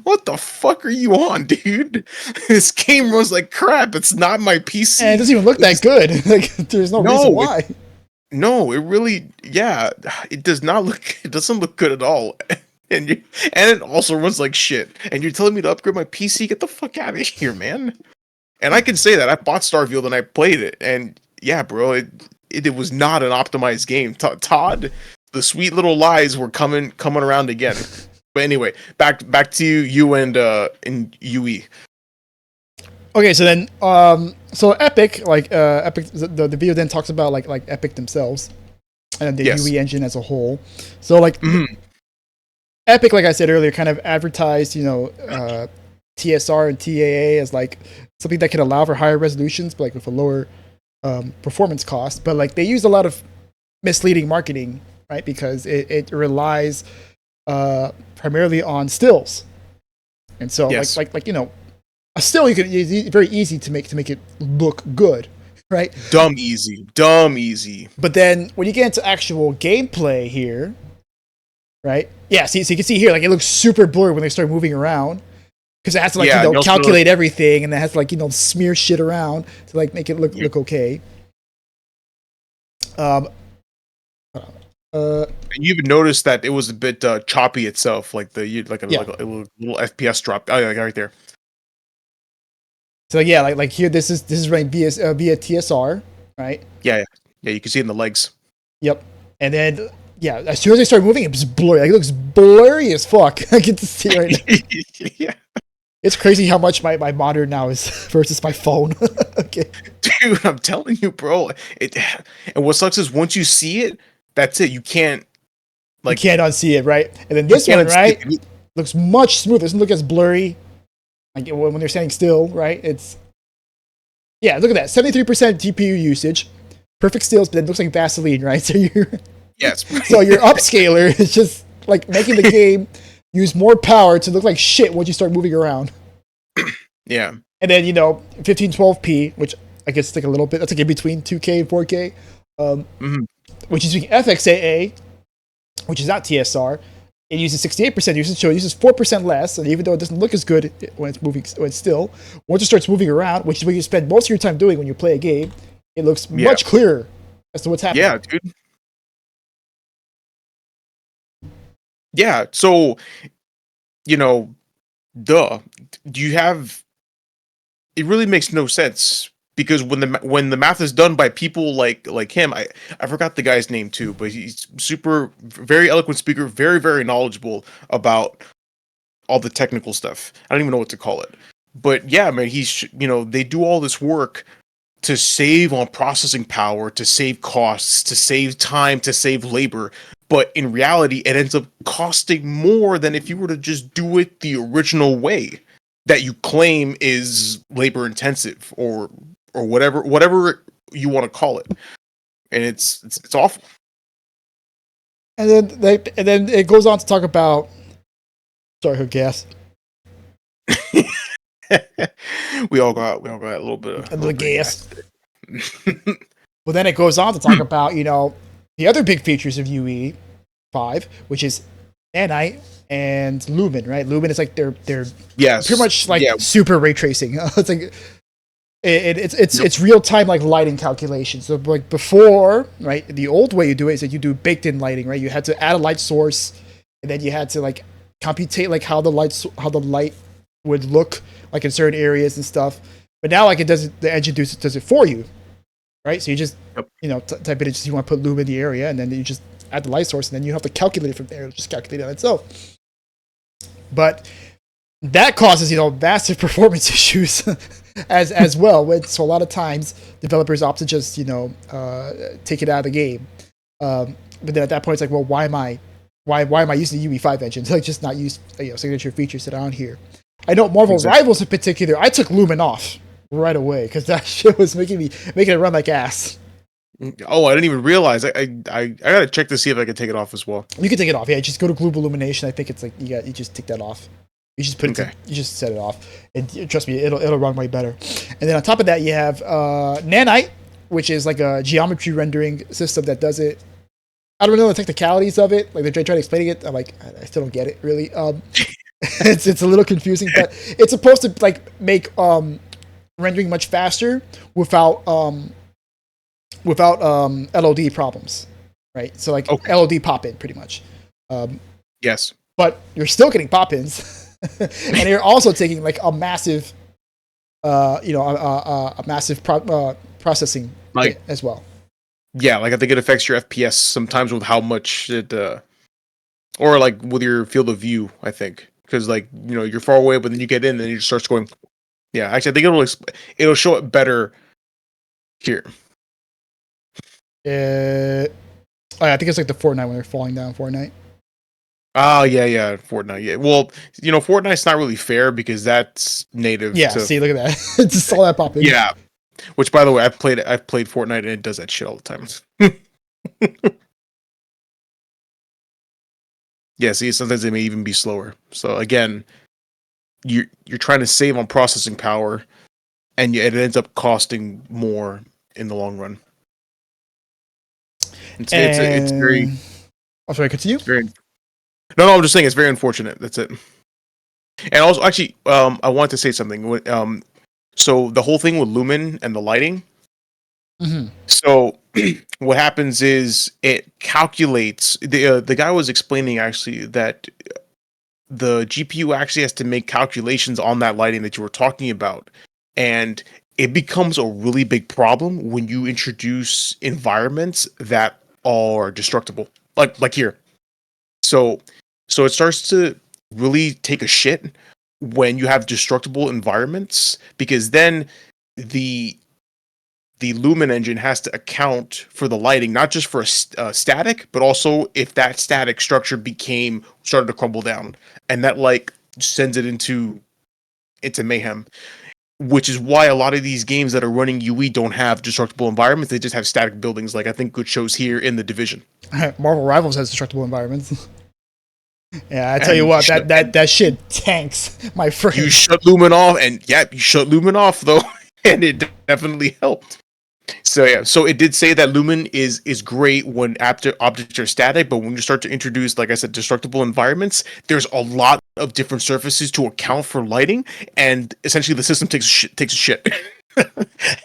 what the fuck are you on, dude? This game runs like crap. It's not my PC. And it doesn't even look that good. Like, there's no reason why. No, it really, it does not look. It doesn't look good at all, and it also runs like shit. And you're telling me to upgrade my PC? Get the fuck out of here, man! And I can say that I bought Starfield and I played it, and yeah, bro, it was not an optimized game. Todd, the sweet little lies were coming around again. But anyway, back to you and UE. Okay, so then, so Epic, Epic, the video then talks about like Epic themselves and the UE engine as a whole. So Epic, like I said earlier, kind of advertised, TSR and TAA as like something that can allow for higher resolutions, but like with a lower performance cost. But like they use a lot of misleading marketing, right? Because it relies primarily on stills, and so a still it's very easy to make it look good, right? Dumb easy. But then when you get into actual gameplay here, right? Yeah, so you can see here, like, it looks super blurry when they start moving around, because it has to calculate everything, and it has to smear shit around to like make it look okay. You even noticed that it was a bit choppy itself, like a little FPS drop. Oh, yeah, right there. So yeah, like here, this is running via TSR, right? Yeah. You can see it in the legs. Yep, and then as soon as they start moving, it's blurry. Like, it looks blurry as fuck. I get to see right now. Yeah, it's crazy how much my monitor now is versus my phone. Okay, dude, I'm telling you, bro. And what sucks is once you see it, that's it. You can't unsee it, right? And then this one, right, looks much smoother. It doesn't look as blurry. Like when they're standing still, right? Look at that, 73% GPU usage, perfect stills, but then it looks like Vaseline, right? So so your upscaler is just like making the game use more power to look like shit once you start moving around. Yeah. And then 1512p, which I guess it's like a little bit, that's like in between 2K and 4K, which is using FXAA, which is not TSR. It uses 68% usage, so it uses 4% less. And even though it doesn't look as good when it's still, once it starts moving around, which is what you spend most of your time doing when you play a game, it looks much clearer as to what's happening. Yeah, dude. Yeah, so do you have? It really makes no sense, because when the math is done by people like him, I forgot the guy's name too, but he's very eloquent speaker, very, very knowledgeable about all the technical stuff. I don't even know what to call it, but yeah, man, they do all this work to save on processing power, to save costs, to save time, to save labor. But in reality, it ends up costing more than if you were to just do it the original way that you claim is labor intensive or whatever you want to call it. and it's awful. And then it goes on to talk about. Sorry, her gas. we all got a little bit of gas. Well, then it goes on to talk about the other big features of UE5, which is nanite and lumen. Right, lumen is like they're pretty much like super ray tracing. It's like it's real time like lighting calculations. So like before, right, the old way you do it is that you do baked in lighting. Right, you had to add a light source, and then you had to like computate like how the light would look like in certain areas and stuff. But now like the engine does it for you, right? So you just type it in, you want to put lumen in the area, and then you just add the light source, and then you have to calculate it from there. Just calculate it on itself. But that causes massive performance issues as well. So a lot of times developers opt to just take it out of the game. But then at that point it's like, well, why am I using the UE5 engine? Like just not use signature features that are on here. I know Marvel Rivals in particular, I took lumen off right away because that shit was making it run like ass. Oh, I didn't even realize. I gotta check to see if I can take it off as well. You can take it off. Yeah, just go to global illumination. I think it's like you just take that off. You just put it. You just set it off, and trust me, it'll run way better. And then on top of that, you have nanite, which is like a geometry rendering system that does it. I don't know the technicalities of it. Like they're trying to explain it. I'm like, I still don't get it really. It's a little confusing, but it's supposed to like make rendering much faster without LOD problems, right? So like LOD pop in pretty much. Yes, but you're still getting pop ins, and you're also taking like a massive, processing like as well. Yeah, like I think it affects your FPS sometimes with how much it, or like with your field of view. I think because like you're far away, but then you get in, and it just starts going. Yeah, actually, I think it'll show it better here. I think it's like the Fortnite when they're falling down. Fortnite. Oh yeah, Fortnite. Yeah, well, Fortnite's not really fair because that's native. Yeah, see, look at that. Just saw that pop in. Yeah, which by the way, I've played Fortnite and it does that shit all the time. Yeah, see, sometimes it may even be slower. So again, you're trying to save on processing power, and it ends up costing more in the long run. It's very. Oh, sorry, continue. No, I'm just saying it's very unfortunate. That's it. And also, actually, I want to say something. So the whole thing with lumen and the lighting. Mm-hmm. So what happens is it calculates. The guy was explaining actually that the GPU actually has to make calculations on that lighting that you were talking about, and it becomes a really big problem when you introduce environments that are destructible, like here. So it starts to really take a shit when you have destructible environments, because then the lumen engine has to account for the lighting, not just for a static, but also if that static structure started to crumble down, and that like sends it into mayhem. Which is why a lot of these games that are running UE don't have destructible environments. They just have static buildings, like I think good shows here in The Division. Marvel Rivals has destructible environments. Yeah, I tell you what, that shit tanks, my friend. You shut lumen off, and you shut lumen off though, and it definitely helped. So yeah, so it did say that lumen is great when objects are static, but when you start to introduce, like I said, destructible environments, there's a lot of different surfaces to account for lighting, and essentially the system takes a shit,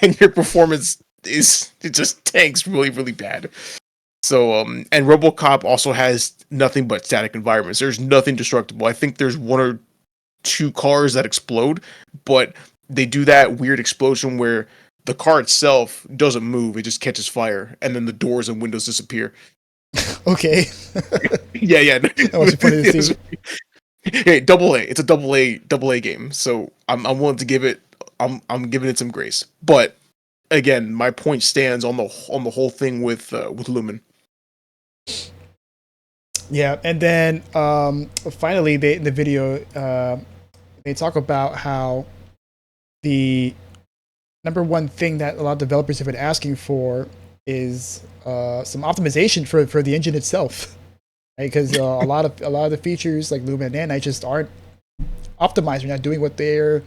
and your performance it just tanks really, really bad. So and RoboCop also has nothing but static environments. There's nothing destructible. I think there's one or two cars that explode, but they do that weird explosion where the car itself doesn't move; it just catches fire, and then the doors and windows disappear. Okay. Yeah. That was funny to see. Hey, double A. It's a double A game, so I'm willing to give it. I'm giving it some grace, but again, my point stands on the whole thing with Lumen. Yeah, and then finally, in the video, they talk about how the number one thing that a lot of developers have been asking for is some optimization for the engine itself, right? Because a lot of the features like Luma and Nanite just aren't optimized. They're not doing what they're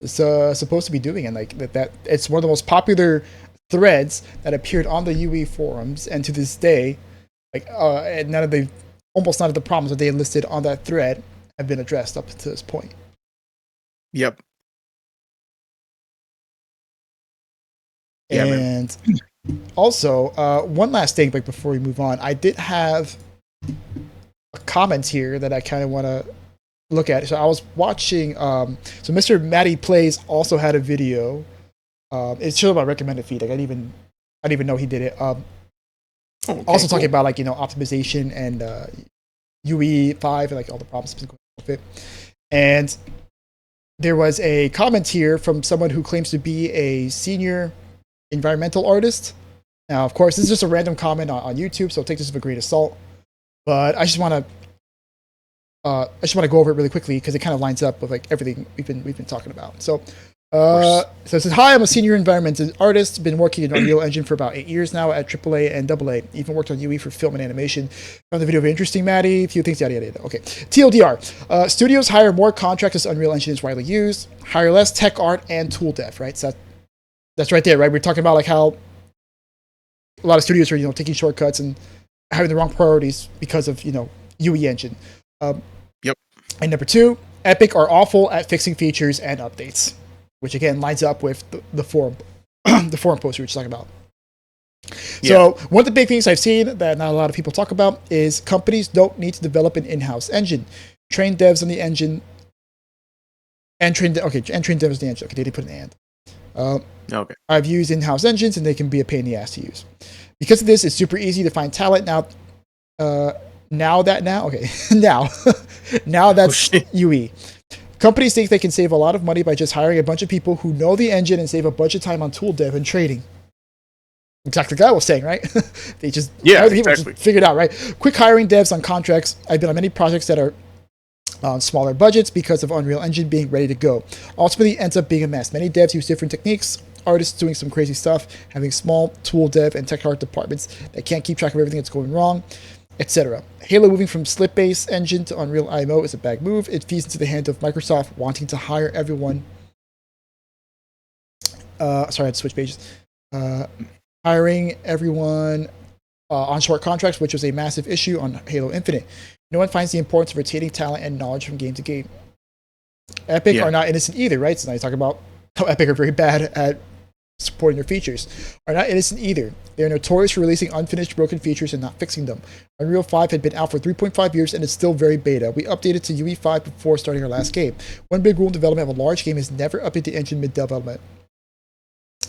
supposed to be doing, and like that it's one of the most popular threads that appeared on the UE forums, and to this day, like and almost none of the problems that they listed on that thread have been addressed up to this point. Yep. Yeah, and man. Also, one last thing, like before we move on, I did have a comment here that I kind of want to look at. So I was watching. So Mr. Matty Plays also had a video. It showed my recommended feed. Like I didn't even know he did it. Okay, also talking about like optimization and UE5 and like all the problems going with it. And there was a comment here from someone who claims to be a senior environmental artist. Now, of course, this is just a random comment on YouTube, so take this with a grain of salt. But I just want to go over it really quickly because it kind of lines up with like everything we've been talking about. So, so it says, "Hi, I'm a senior environmental artist. Been working in Unreal Engine for about 8 years now at AAA and AA. Even worked on UE for film and animation. Found the video very interesting, Maddie. A few things, yada yada yada. Okay. TLDR: studios hire more contractors as Unreal Engine is widely used. Hire less tech art and tool dev. Right. So that's right there. Right. We're talking about like how a lot of studios are taking shortcuts and having the wrong priorities because of UE Engine. Yep. And number 2, Epic are awful at fixing features and updates, which again lines up with the forum the forum post we were just talking about. Yeah. So one of the big things I've seen that not a lot of people talk about is companies don't need to develop an in-house engine. Train devs on the engine and train devs on the engine. Okay, they did put an and. Okay. I've used in-house engines and they can be a pain in the ass to use. Because of this, it's super easy to find talent now. Now that's UE. Companies think they can save a lot of money by just hiring a bunch of people who know the engine and save a bunch of time on tool dev and trading. Exactly what I was saying, right? They just exactly. Just figured out, right? Quick hiring devs on contracts. I've been on many projects that are on smaller budgets because of Unreal Engine being ready to go. Ultimately, ends up being a mess. Many devs use different techniques. Artists doing some crazy stuff, having small tool dev and tech art departments that can't keep track of everything that's going wrong, etc. Halo moving from slip-based engine to Unreal IMO is a bad move. It feeds into the hand of Microsoft wanting to hire everyone. Sorry, I had to switch pages. Hiring everyone on short contracts, which was a massive issue on Halo Infinite. No one finds the importance of retaining talent and knowledge from game to game. Epic are not innocent either, right? So now you talk about how Epic are very bad at supporting their features. Are not innocent either. They are notorious for releasing unfinished, broken features and not fixing them. Unreal 5 had been out for 3.5 years and is still very beta. We updated to UE5 before starting our last game. One big rule in development of a large game is never update the engine mid-development.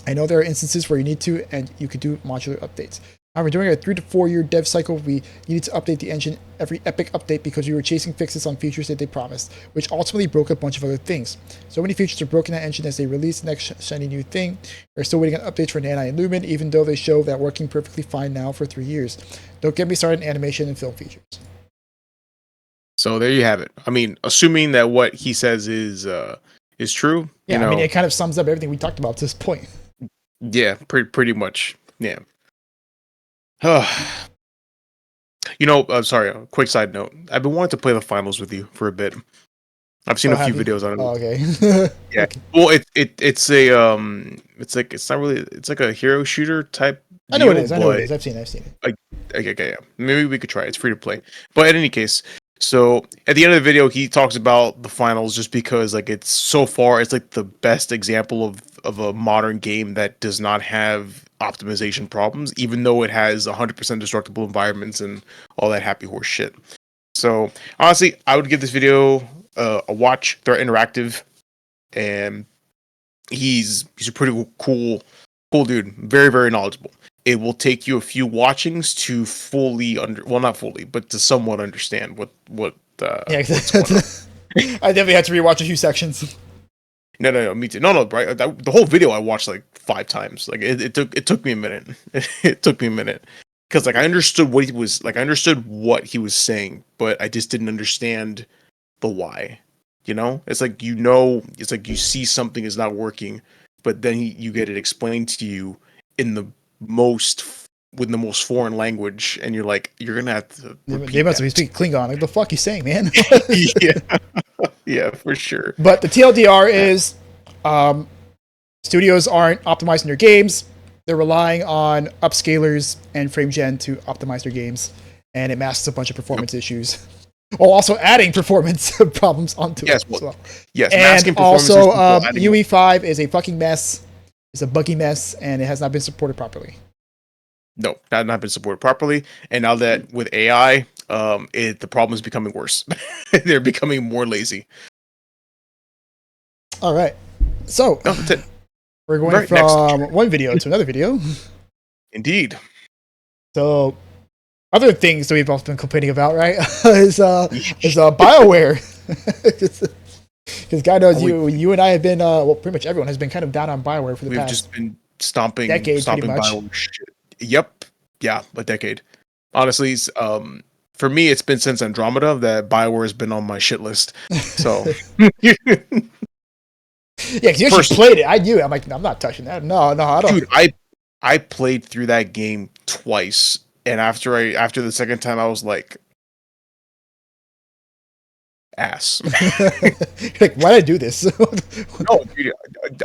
I know there are instances where you need to, and you could do modular updates. However, during a 3 to 4 year dev cycle, we needed to update the engine every Epic update because we were chasing fixes on features that they promised, which ultimately broke a bunch of other things. So many features are broken in that engine as they release the next shiny new thing. We're still waiting on updates for Nanite and Lumen, even though they show that working perfectly fine now for 3 years. Don't get me started in animation and film features. So there you have it. I mean, assuming that what he says is true. Yeah, I mean, it kind of sums up everything we talked about to this point. Yeah, pretty much. Yeah. Sorry, a quick side note. I've been wanting to play the finals with you for a bit. I've seen a few videos on it. Oh, okay. Yeah. Okay. Well, it's like a hero shooter type. I know it is. I've seen it. Okay, yeah. Maybe we could try it. It's free to play. But in any case, so at the end of the video, he talks about the finals just because like it's like the best example of a modern game that does not have optimization problems, even though it has 100% destructible environments and all that happy horse shit. So honestly, I would give this video a watch. They're interactive, and he's a pretty cool dude. Very, very knowledgeable. It will take you a few watchings to not fully, but to somewhat understand what what's going on. I definitely had to rewatch a few sections. No, me too. No, right. The whole video I watched like 5 times. Like it took me a minute. It took me a minute because like I understood what he was saying, but I just didn't understand the why. It's like it's like you see something is not working, but then you get it explained to you in the most with the most foreign language, and you're like, you're gonna have to. They must be speaking Klingon. Like, the fuck you saying, man? Yeah, yeah, for sure. But the TLDR is, studios aren't optimizing their games. They're relying on upscalers and frame gen to optimize their games, and it masks a bunch of performance issues, while also adding performance problems onto it as well. Yes, and also UE5 is a fucking mess. It's a buggy mess, and it has not been supported properly. No, not been supported properly. And now that with AI, the problem is becoming worse. They're becoming more lazy. All right, so we're going from one video to another video. Indeed. So, other things that we've also been complaining about, right, is BioWare. Because God knows you and I have been, pretty much everyone has been kind of down on BioWare for the past. We've just been stomping BioWare shit. Yep. Yeah, a decade. Honestly, for me, it's been since Andromeda that BioWare has been on my shit list. So. Yeah, because you actually played it. I knew it. I'm like, I'm not touching that. No, I don't. Dude, I played through that game twice, and after the second time, I was like, ass. Like, why did I do this? No, dude,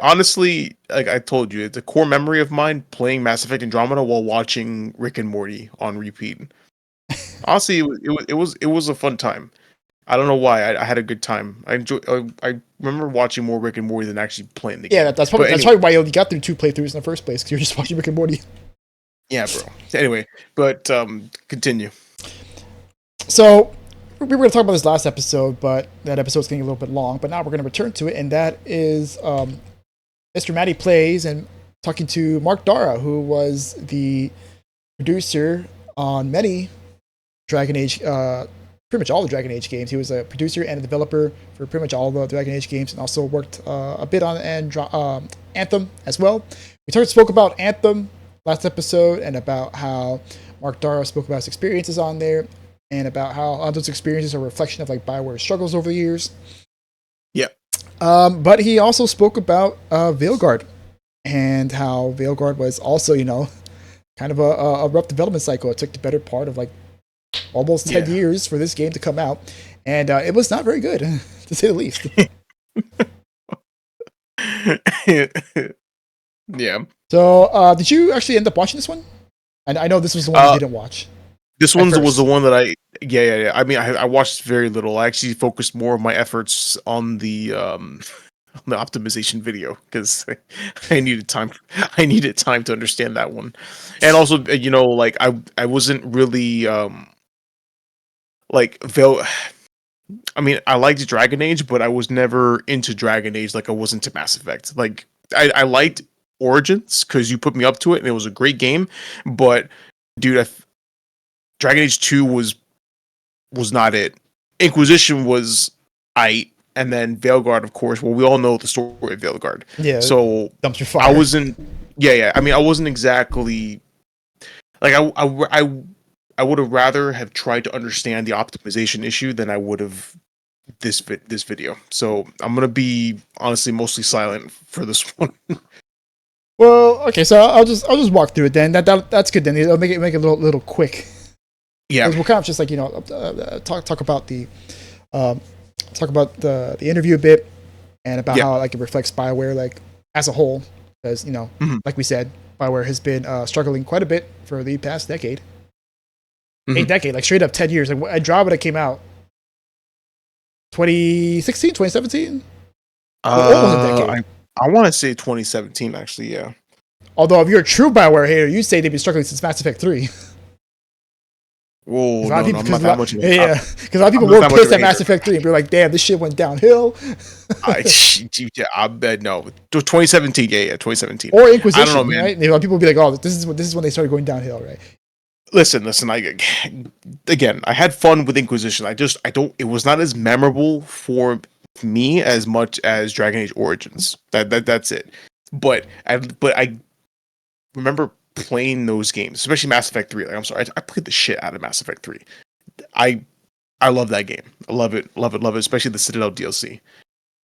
honestly, like I told you, it's a core memory of mine playing Mass Effect Andromeda while watching Rick and Morty on repeat. Honestly, it was a fun time. I don't know why. I had a good time. I remember watching more Rick and Morty than actually playing the game. Yeah, that's probably why you got through 2 playthroughs in the first place, because you're just watching Rick and Morty. Yeah, bro. Anyway, but continue. So, we were going to talk about this last episode, but that episode's getting a little bit long. But now we're going to return to it, and that is Mr. Matty Plays and talking to Mark Darrah, who was the producer on many Dragon Age, pretty much all the Dragon Age games. He was a producer and a developer for pretty much all the Dragon Age games, and also worked a bit on Anthem as well. We spoke about Anthem last episode, and about how Mark Darrah spoke about his experiences on there, and about how those experiences are a reflection of like BioWare's struggles over the years. Yeah. But he also spoke about Veilguard, and how Veilguard was also, kind of a rough development cycle. It took the better part of like almost 10 years for this game to come out, and it was not very good, to say the least. Yeah. So, did you actually end up watching this one? And I know this was the one you didn't watch. This one was the one that yeah. I mean, I watched very little. I actually focused more of my efforts on the optimization video, because I needed time. I needed time to understand that one, and also, like I wasn't really like I mean, I liked Dragon Age, but I was never into Dragon Age like I was into Mass Effect. Like I liked Origins because you put me up to it, and it was a great game. But dude, Dragon Age 2 was not it. Inquisition was and then Veilguard, of course. Well, we all know the story of Veilguard. Yeah. So dumpster fire. I wasn't. Yeah. I mean, I wasn't exactly like I would have rather have tried to understand the optimization issue than I would have this video. So I'm gonna be honestly mostly silent for this one. Well, okay, so I'll just walk through it then. That's good then. I'll make it a little quick. Yeah, we'll kind of just like talk about the interview a bit, and about how like it reflects BioWare like as a whole, because like we said, BioWare has been struggling quite a bit for the past decade. A decade, like straight up 10 years. Like Andromeda came out 2016, 2017? Almost a decade. I want to say 2017, actually, yeah. Although if you're a true BioWare hater, you'd say they've been struggling since Mass Effect 3. Oh, no, I'm not that much. Yeah, because a lot of people were pissed at Mass Effect 3 and be like, damn, this shit went downhill. I bet no. 2017, yeah, 2017. Or Inquisition, I don't know, man. Right? A lot of people would be like, oh, this is when they started going downhill, right? Listen, again, I had fun with Inquisition. It was not as memorable for me as much as Dragon Age Origins. That's it. But I remember playing those games, especially Mass Effect 3. Like, I'm sorry, I played the shit out of Mass Effect 3. I love that game. I love it, especially the Citadel DLC.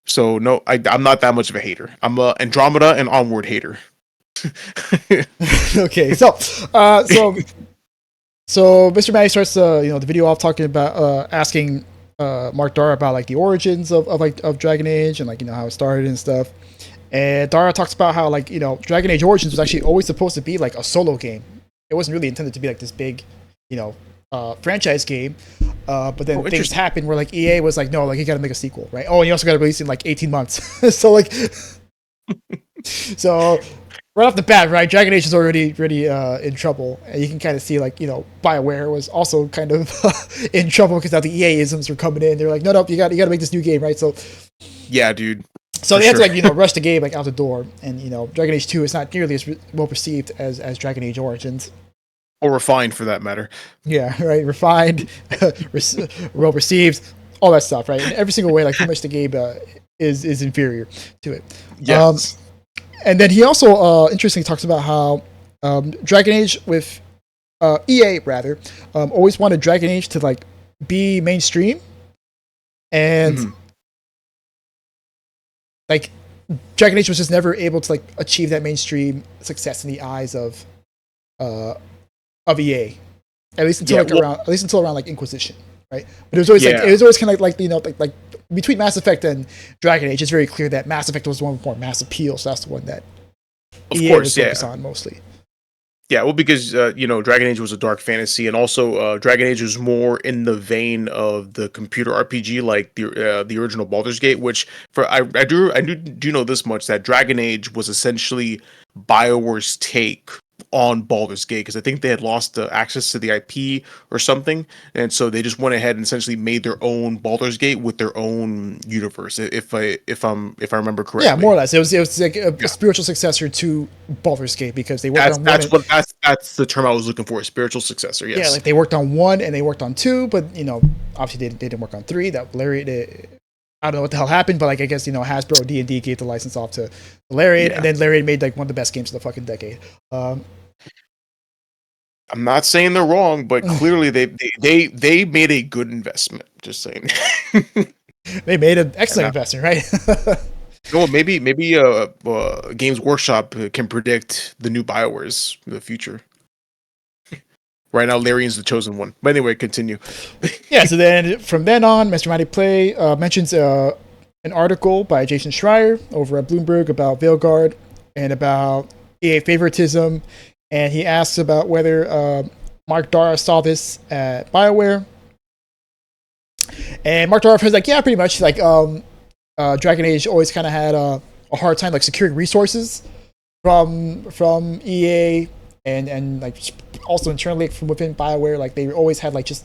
So no, I'm not that much of a hater. I'm a Andromeda and Onward hater. Okay, so Mr. Matty starts the video off talking about asking Mark Darrah about like the origins of Dragon Age and like how it started and stuff. And Darrah talks about how like Dragon Age Origins was actually always supposed to be like a solo game. It wasn't really intended to be like this big franchise game. But then things happened where like EA was like, no, like you got to make a sequel, right? Oh, and you also got to release it in like 18 months. So like, so right off the bat, right, Dragon Age is already in trouble, and you can kind of see like BioWare was also kind of in trouble because now the EA isms were coming in. They're like, no, you got to make this new game, right? So yeah, dude. So they had to like rush the game like out the door, and Dragon Age 2 is not nearly as well perceived as Dragon Age Origins. Or refined, for that matter. Yeah, right. Refined, well received, all that stuff, right? In every single way, like pretty much the game is inferior to it. Yes. And then he also interestingly talks about how Dragon Age with EA rather always wanted Dragon Age to like be mainstream, and like Dragon Age was just never able to like achieve that mainstream success in the eyes of EA, at least until around like Inquisition, right? But it was always kind of like like between Mass Effect and Dragon Age, it's very clear that Mass Effect was the one with more mass appeal, so that's the one that EA was focused on mostly. Yeah, well, because Dragon Age was a dark fantasy, and also Dragon Age was more in the vein of the computer RPG, like the original Baldur's Gate. Which I do know this much, that Dragon Age was essentially BioWare's take on Baldur's Gate, because I think they had lost access to the IP or something, and so they just went ahead and essentially made their own Baldur's Gate with their own universe. If I remember correctly, yeah, more or less, it was like a spiritual successor to Baldur's Gate, because they worked that's the term I was looking for, a spiritual successor. Yes, yeah, like they worked on 1 and they worked on 2, but obviously they didn't work on 3. That Larry, I don't know what the hell happened, but like I guess Hasbro D&D gave the license off to Lariat, and then Lariat made like one of the best games of the fucking decade. I'm not saying they're wrong, but clearly they made a good investment. Just saying. They made an excellent investment, right? No, maybe Games Workshop can predict the new BioWares in the future. Right now, Larian's the chosen one. But anyway, continue. Yeah, so then from then on, Mr. Mighty Play mentions an article by Jason Schreier over at Bloomberg about Veilguard and about EA favoritism, and he asks about whether Mark Darrah saw this at BioWare. And Mark Darrah was like, yeah, pretty much. Like, Dragon Age always kind of had a hard time like securing resources from EA and like also internally from within BioWare. Like they always had like just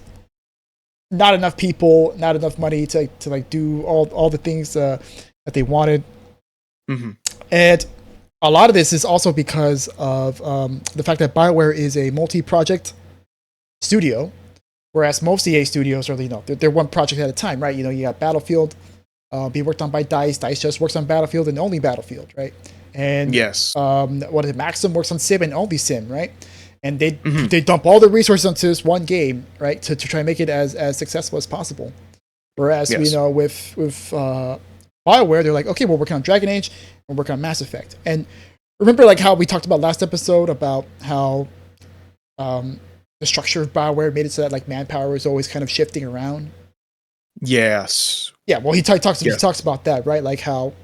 not enough people, not enough money to like do all the things that they wanted. And a lot of this is also because of the fact that BioWare is a multi-project studio, whereas most EA studios are they're one project at a time, right? You got Battlefield being worked on by DICE. DICE just works on Battlefield and only Battlefield, right? And yes, what is it? Maxim works on Sim and only Sim, right? And they dump all the resources onto this one game, right, to try and make it as successful as possible. Whereas with BioWare, they're like, okay, we're working on Dragon Age, we're working on Mass Effect. And remember like how we talked about last episode about how the structure of BioWare made it so that like manpower was always kind of shifting around. Yes. Yeah, well, he talks about that, right? Like how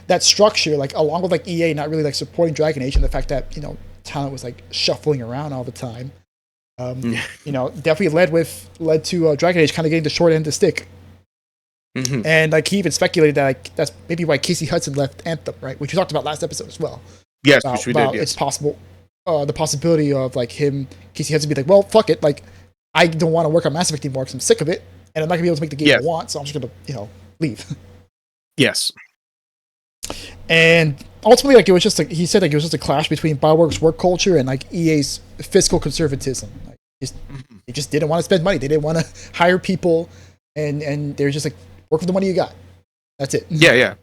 that structure, like along with like EA not really like supporting Dragon Age and the fact that talent was like shuffling around all the time, definitely led to Dragon Age kind of getting the short end of the stick. And like he even speculated that like that's maybe why Casey Hudson left Anthem, right? Which we talked about last episode as well. Yes, which we did. Yes. It's possible, the possibility of like Casey Hudson be like, well, fuck it, like I don't want to work on Mass Effect anymore because I'm sick of it, and I'm not gonna be able to make the game I want, so I'm just gonna leave. Yes. And ultimately, like he said, like it was just a clash between BioWare's work culture and like EA's fiscal conservatism. Like, they just didn't want to spend money. They didn't want to hire people, and they're just like, work for the money you got. That's it. Yeah.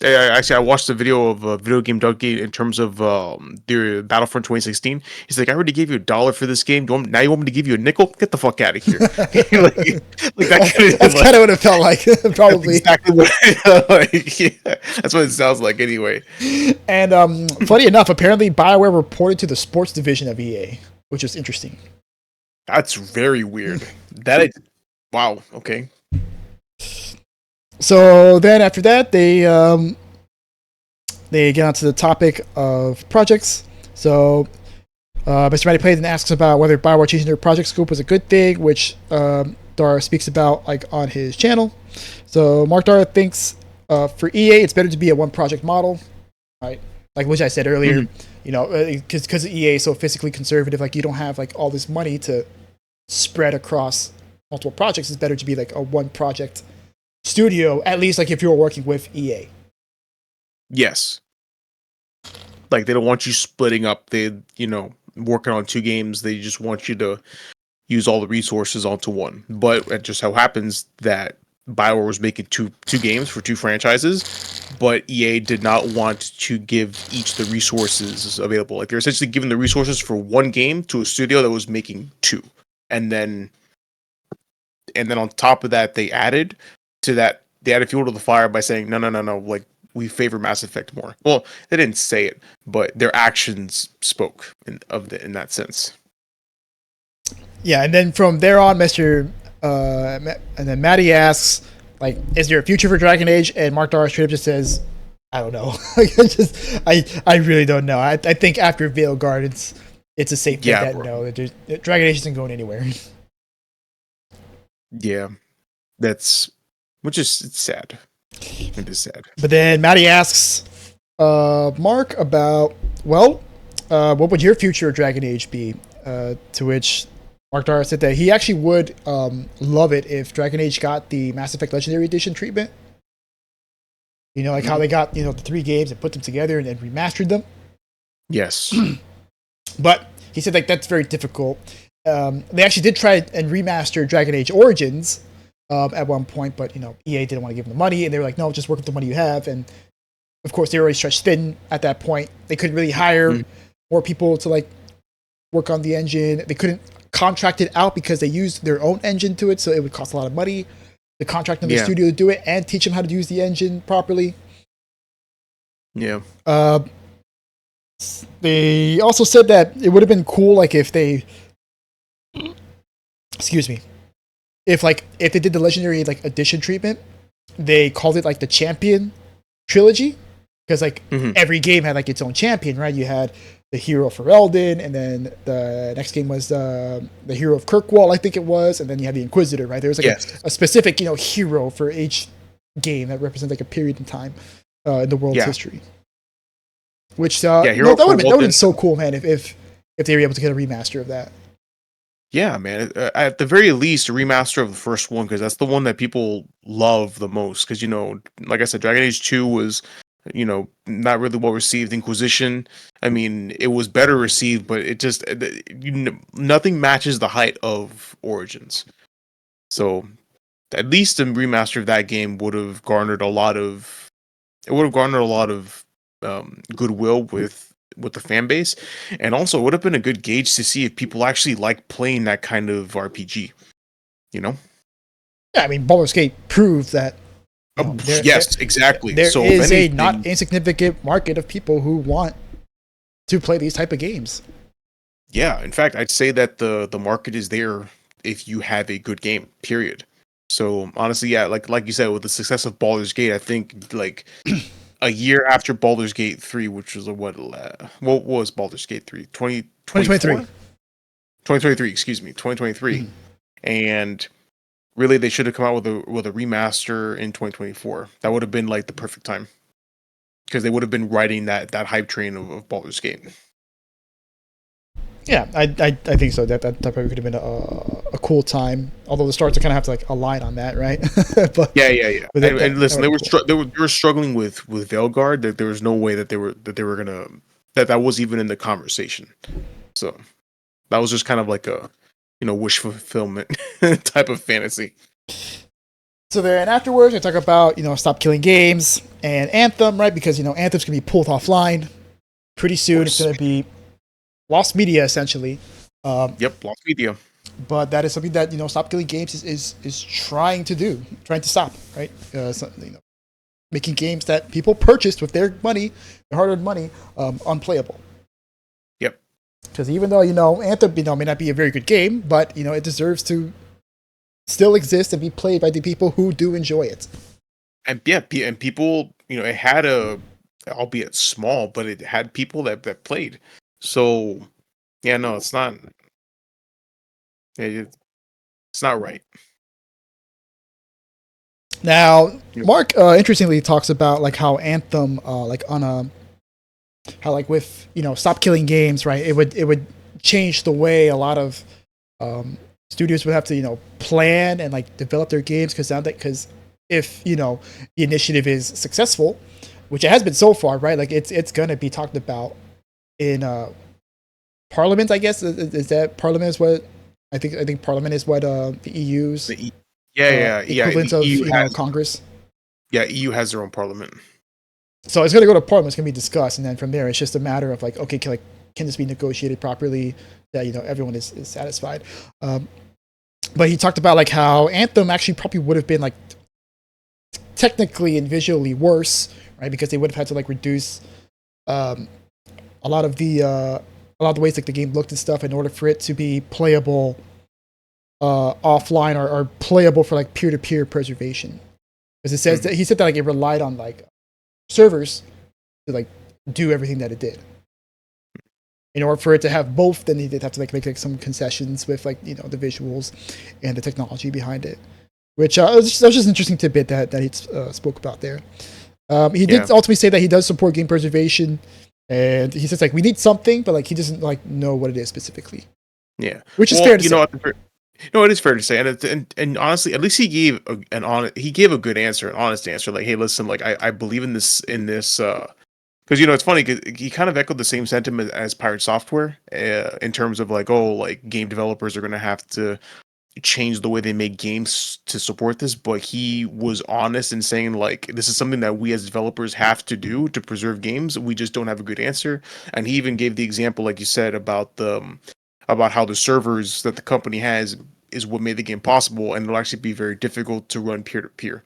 Actually, I watched a video of Video Game Donkey in terms of their Battlefront 2016. He's like, I already gave you $1 for this game. Now you want me to give you a nickel? Get the fuck out of here! like that kind of That's like, kind of what it felt like, that's probably. exactly what like, yeah, that's what it sounds like anyway. And funny enough, apparently BioWare reported to the sports division of EA, which is interesting. That's very weird. Wow. Okay. So then after that, they get onto the topic of projects. So Mr. Matty Plays and asks about whether BioWare changing their project scope was a good thing, which Darrah speaks about like on his channel. So Mark Darrah thinks for EA, it's better to be a one project model, right? Like which I said earlier, you know, because EA is so fiscally conservative, like you don't have like all this money to spread across multiple projects. It's better to be like a one project studio, at least like if you're working with EA. Yes. Like they don't want you splitting up. They, working on 2 games. They just want you to use all the resources onto one. But it just so happens that BioWare was making two games for 2 franchises, but EA did not want to give each the resources available. Like they're essentially giving the resources for 1 game to a studio that was making 2, and then on top of that, they added fuel to the fire by saying no, like we favor Mass Effect more. Well, they didn't say it, but their actions spoke in that sense. Yeah, and then from there on, and then Maddie asks, like, is there a future for Dragon Age? And Mark Darrah straight up just says, I don't know. I really don't know. I think after Veilguard, it's a safe bet that no, that Dragon Age isn't going anywhere. Yeah, which is it's sad. It is sad. But then Maddie asks Mark about, what would your future of Dragon Age be? To which Mark Darrah said that he actually would love it if Dragon Age got the Mass Effect Legendary Edition treatment. You know, like how they got, the 3 games and put them together and then remastered them. Yes. But he said, like, that's very difficult. They actually did try and remaster Dragon Age Origins at one point, but, EA didn't want to give them the money, and they were like, no, just work with the money you have. And, of course, they were already stretched thin at that point. They couldn't really hire more people to, like, work on the engine. They couldn't contract it out because they used their own engine to it, so it would cost a lot of money to contract another studio to do it and teach them how to use the engine properly. Yeah. They also said that it would have been cool, like, if they... Excuse me. If they did the Legendary, like, Edition treatment, they called it, like, the Champion Trilogy. Because, like, every game had, like, its own champion, right? You had the hero for Eldin, and then the next game was the hero of Kirkwall, I think it was, and then you had the Inquisitor, right? There was, like, a specific, hero for each game that represents, like, a period in time in the world's history. Which, that would have been so cool, man, if they were able to get a remaster of that. Yeah, man. At the very least, a remaster of the first one, because that's the one that people love the most. Because, like I said, Dragon Age 2 was, not really well received. Inquisition, I mean, it was better received, but it just, nothing matches the height of Origins. So, at least a remaster of that game would have garnered a lot of goodwill with the fan base, and also would have been a good gauge to see if people actually like playing that kind of RPG. Yeah, I mean, Baldur's Gate proved that. Yes, exactly. There is a not insignificant market of people who want to play these type of games. Yeah, in fact, I'd say that the market is there if you have a good game. Period. So honestly, yeah, like you said, with the success of Baldur's Gate, I think like a year after Baldur's Gate 3, which was what was Baldur's Gate 3? 2023. 2023, excuse me, 2023. And really, they should have come out with a remaster in 2024. That would have been like the perfect time, because they would have been riding that hype train of Baldur's Gate. Yeah, I think so. That probably could have been a cool time. Although the stars are kind of have to like align on that, right? But yeah. But and listen, they were struggling with Veilguard. That there was no way that they were gonna that was even in the conversation. So that was just kind of like a wish fulfillment type of fantasy. So then afterwards, we talk about Stop Killing Games and Anthem, right? Because Anthem's gonna be pulled offline pretty soon. It's gonna be lost media essentially. Yep, lost media. But that is something that Stop Killing Games is trying to do, trying to stop, right? Making games that people purchased with their money, their hard-earned money, unplayable. Yep. Because even though Anthem may not be a very good game, but it deserves to still exist and be played by the people who do enjoy it. And yeah, and people, it had albeit small, but it had people that played. So yeah, no, it's not. It's not right. Now, Mark interestingly talks about like how Anthem, how like with Stop Killing Games, right? It would change the way a lot of studios would have to plan and like develop their games because if the initiative is successful, which it has been so far, right? Like it's gonna be talked about in Parliament, I guess. Is that Parliament is what I think Parliament is what the EU's equivalent of Congress. Yeah, EU has their own parliament. So it's going to go to Parliament. It's going to be discussed, and then from there, it's just a matter of like, okay, can this be negotiated properly that everyone is satisfied. But he talked about like how Anthem actually probably would have been like technically and visually worse, right? Because they would have had to like reduce a lot of the ways like the game looked and stuff in order for it to be playable offline or playable for like peer-to-peer preservation. Because it says that he said that like it relied on like servers to like do everything that it did. In order for it to have both, then they did have to like make some concessions with like the visuals and the technology behind it, which that was just an interesting tidbit that he spoke about there. He did ultimately say that he does support game preservation, and he says like we need something, but like he doesn't like know what it is specifically. Yeah, which is fair to say. No, it is fair to say, and honestly, at least he gave a good answer, an honest answer. Like, hey, listen, like I believe in this, because it's funny because he kind of echoed the same sentiment as Pirate Software in terms of like, oh, like game developers are gonna have to change the way they make games to support this, but he was honest in saying like this is something that we as developers have to do to preserve games. We just don't have a good answer, and he even gave the example, like you said, about how the servers that the company has is what made the game possible, and it'll actually be very difficult to run peer-to-peer.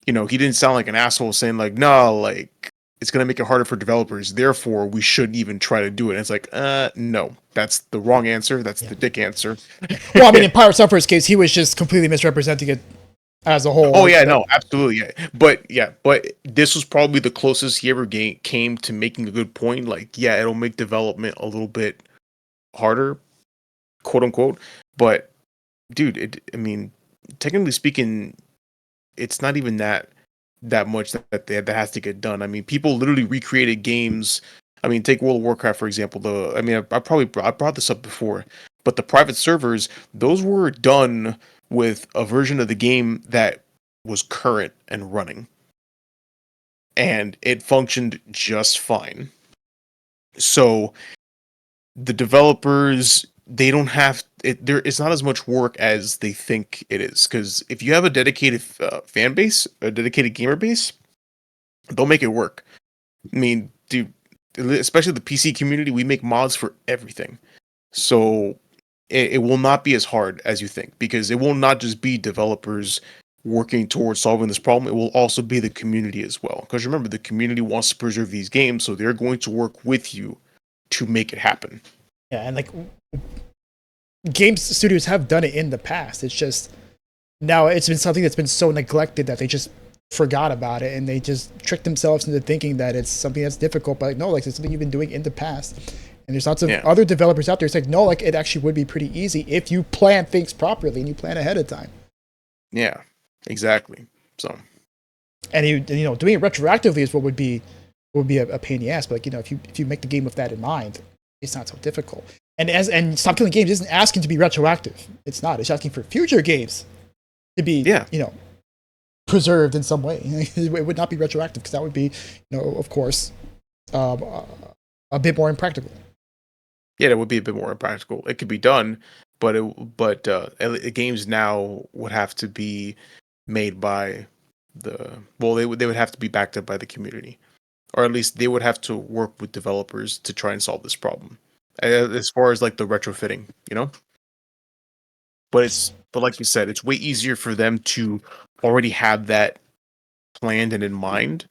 He didn't sound like an asshole saying like, no, like it's going to make it harder for developers, therefore we shouldn't even try to do it. And it's like, no, that's the wrong answer. That's the dick answer. Well, I mean, in Pirate Software's case, he was just completely misrepresenting it as a whole. Oh yeah, no, absolutely, yeah. But this was probably the closest he ever came to making a good point. Like, yeah, it'll make development a little bit harder, quote unquote, but dude, I mean, technically speaking, it's not even that much that has to get done. I mean, people literally recreated games. I mean, take World of Warcraft for example. I brought this up before, but the private servers, those were done with a version of the game that was current and running, and it functioned just fine. So the developers, they don't have it. It's not as much work as they think it is, because if you have a dedicated fan base, a dedicated gamer base, they'll make it work. I mean, dude, especially the PC community, we make mods for everything, so it will not be as hard as you think, because it will not just be developers working towards solving this problem. It will also be the community as well, because remember, the community wants to preserve these games, so they're going to work with you to make it happen. Yeah, and like games studios have done it in the past. It's just now it's been something that's been so neglected that they just forgot about it, and they just tricked themselves into thinking that it's something that's difficult. But like, no, like it's something you've been doing in the past. And there's lots of other developers out there. It's like, no, like it actually would be pretty easy if you plan things properly and you plan ahead of time. Yeah, exactly. So, and doing it retroactively is what would be a pain in the ass. But like, if you make the game with that in mind, it's not so difficult. And Stop Killing Games isn't asking to be retroactive. It's not. It's asking for future games to be preserved in some way. It would not be retroactive, because that would be of course a bit more impractical. Yeah, that would be a bit more impractical. It could be done, but games now would have to be made by they would have to be backed up by the community, or at least they would have to work with developers to try and solve this problem. As far as like the retrofitting, you know. But like you said, it's way easier for them to already have that planned and in mind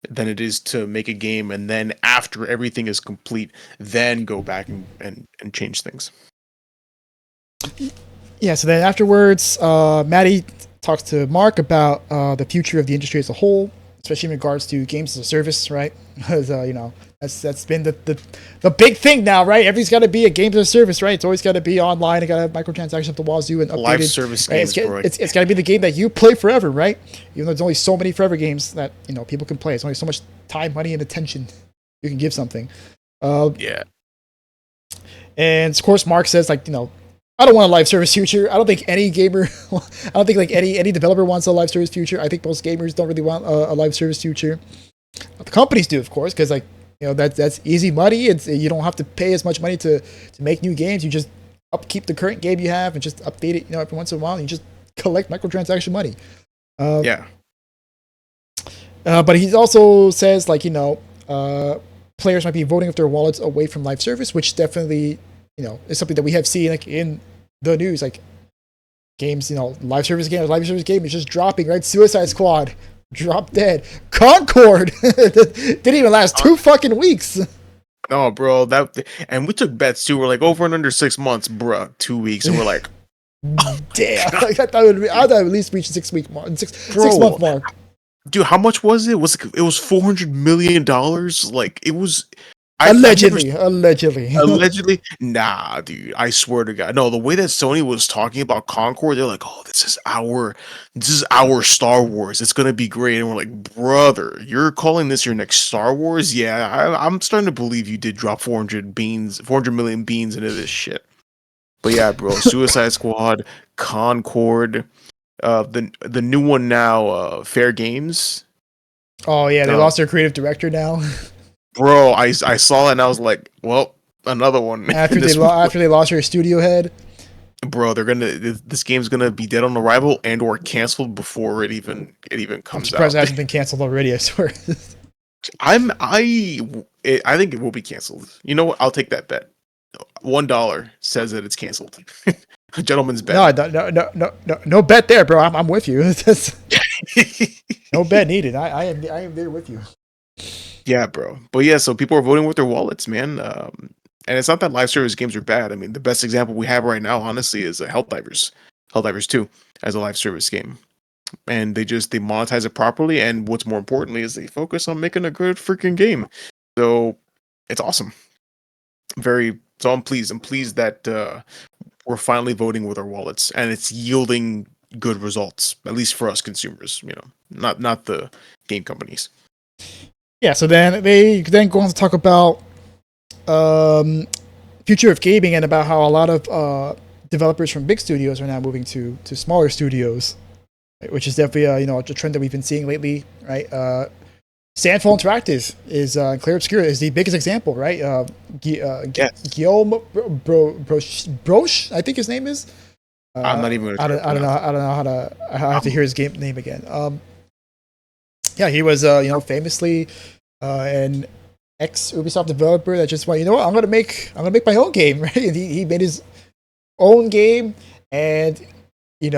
than it is to make a game and then after everything is complete, then go back and change things. Yeah, so then afterwards, Maddie talks to Mark about the future of the industry as a whole, especially in regards to games as a service, right? Because that's been the big thing now, right? Everything's got to be a games as a service, right? It's always got to be online. It got to have microtransactions up the wazoo and updated. Live service games, right? It's got to be the game that you play forever, right? Even though there's only so many forever games that people can play. It's only so much time, money, and attention you can give something. Yeah. And of course, Mark says I don't want a live service future. I don't think any gamer, I don't think like any developer wants a live service future. I think most gamers don't really want a live service future. The companies do, of course, because that's easy money. You don't have to pay as much money to make new games. You just upkeep the current game you have and just update it, every once in a while. And you just collect microtransaction money. Yeah. But he also says players might be voting with their wallets away from live service, which definitely is something that we have seen in the news, games, live service game is just dropping, right? Suicide Squad dropped dead. Concord didn't even last 2 fucking weeks. No, bro, and we took bets too. We're like over and under 6 months, bro. 2 weeks, and we're like, damn. I thought it would at least reach 6 week mark, 6 month mark. Dude, how much was it? It was $400 million. Like it was. Allegedly. Nah, dude. I swear to God. No, the way that Sony was talking about Concord, they're like, "Oh, this is our Star Wars. It's gonna be great." And we're like, "Brother, you're calling this your next Star Wars?" Yeah, I'm starting to believe you did drop 400 million beans into this shit. But yeah, bro, Suicide Squad, Concord, the new one now, Fair Games. Oh yeah, they lost their creative director now. Bro, I saw it and I was like, well, another one. After they lost their studio head. Bro, this game's gonna be dead on arrival and or canceled before it even comes out. I'm surprised it hasn't been canceled already, I swear. I think it will be canceled. You know what? I'll take that bet. $1 says that it's canceled. A gentleman's bet. No bet there, bro. I'm with you. No bet needed. I am there with you. Yeah, bro. But yeah, so people are voting with their wallets, man. And it's not that live service games are bad. I mean, the best example we have right now, honestly, is Helldivers 2 as a live service game. And they monetize it properly. And what's more importantly is they focus on making a good freaking game. So it's awesome. So I'm pleased. I'm pleased that we're finally voting with our wallets and it's yielding good results, at least for us consumers, not the game companies. Yeah, so then they go on to talk about future of gaming and about how a lot of developers from big studios are now moving to smaller studios, right? Which is definitely a trend that we've been seeing lately, right? Sandfall Interactive is Clair Obscura is the biggest example, right? Guillaume Broche, I think his name is. I'm not even. I don't know how to. I have to hear his game name again. Yeah, he was famously an ex Ubisoft developer that just went, I'm gonna make my own game, right? And he made his own game, and he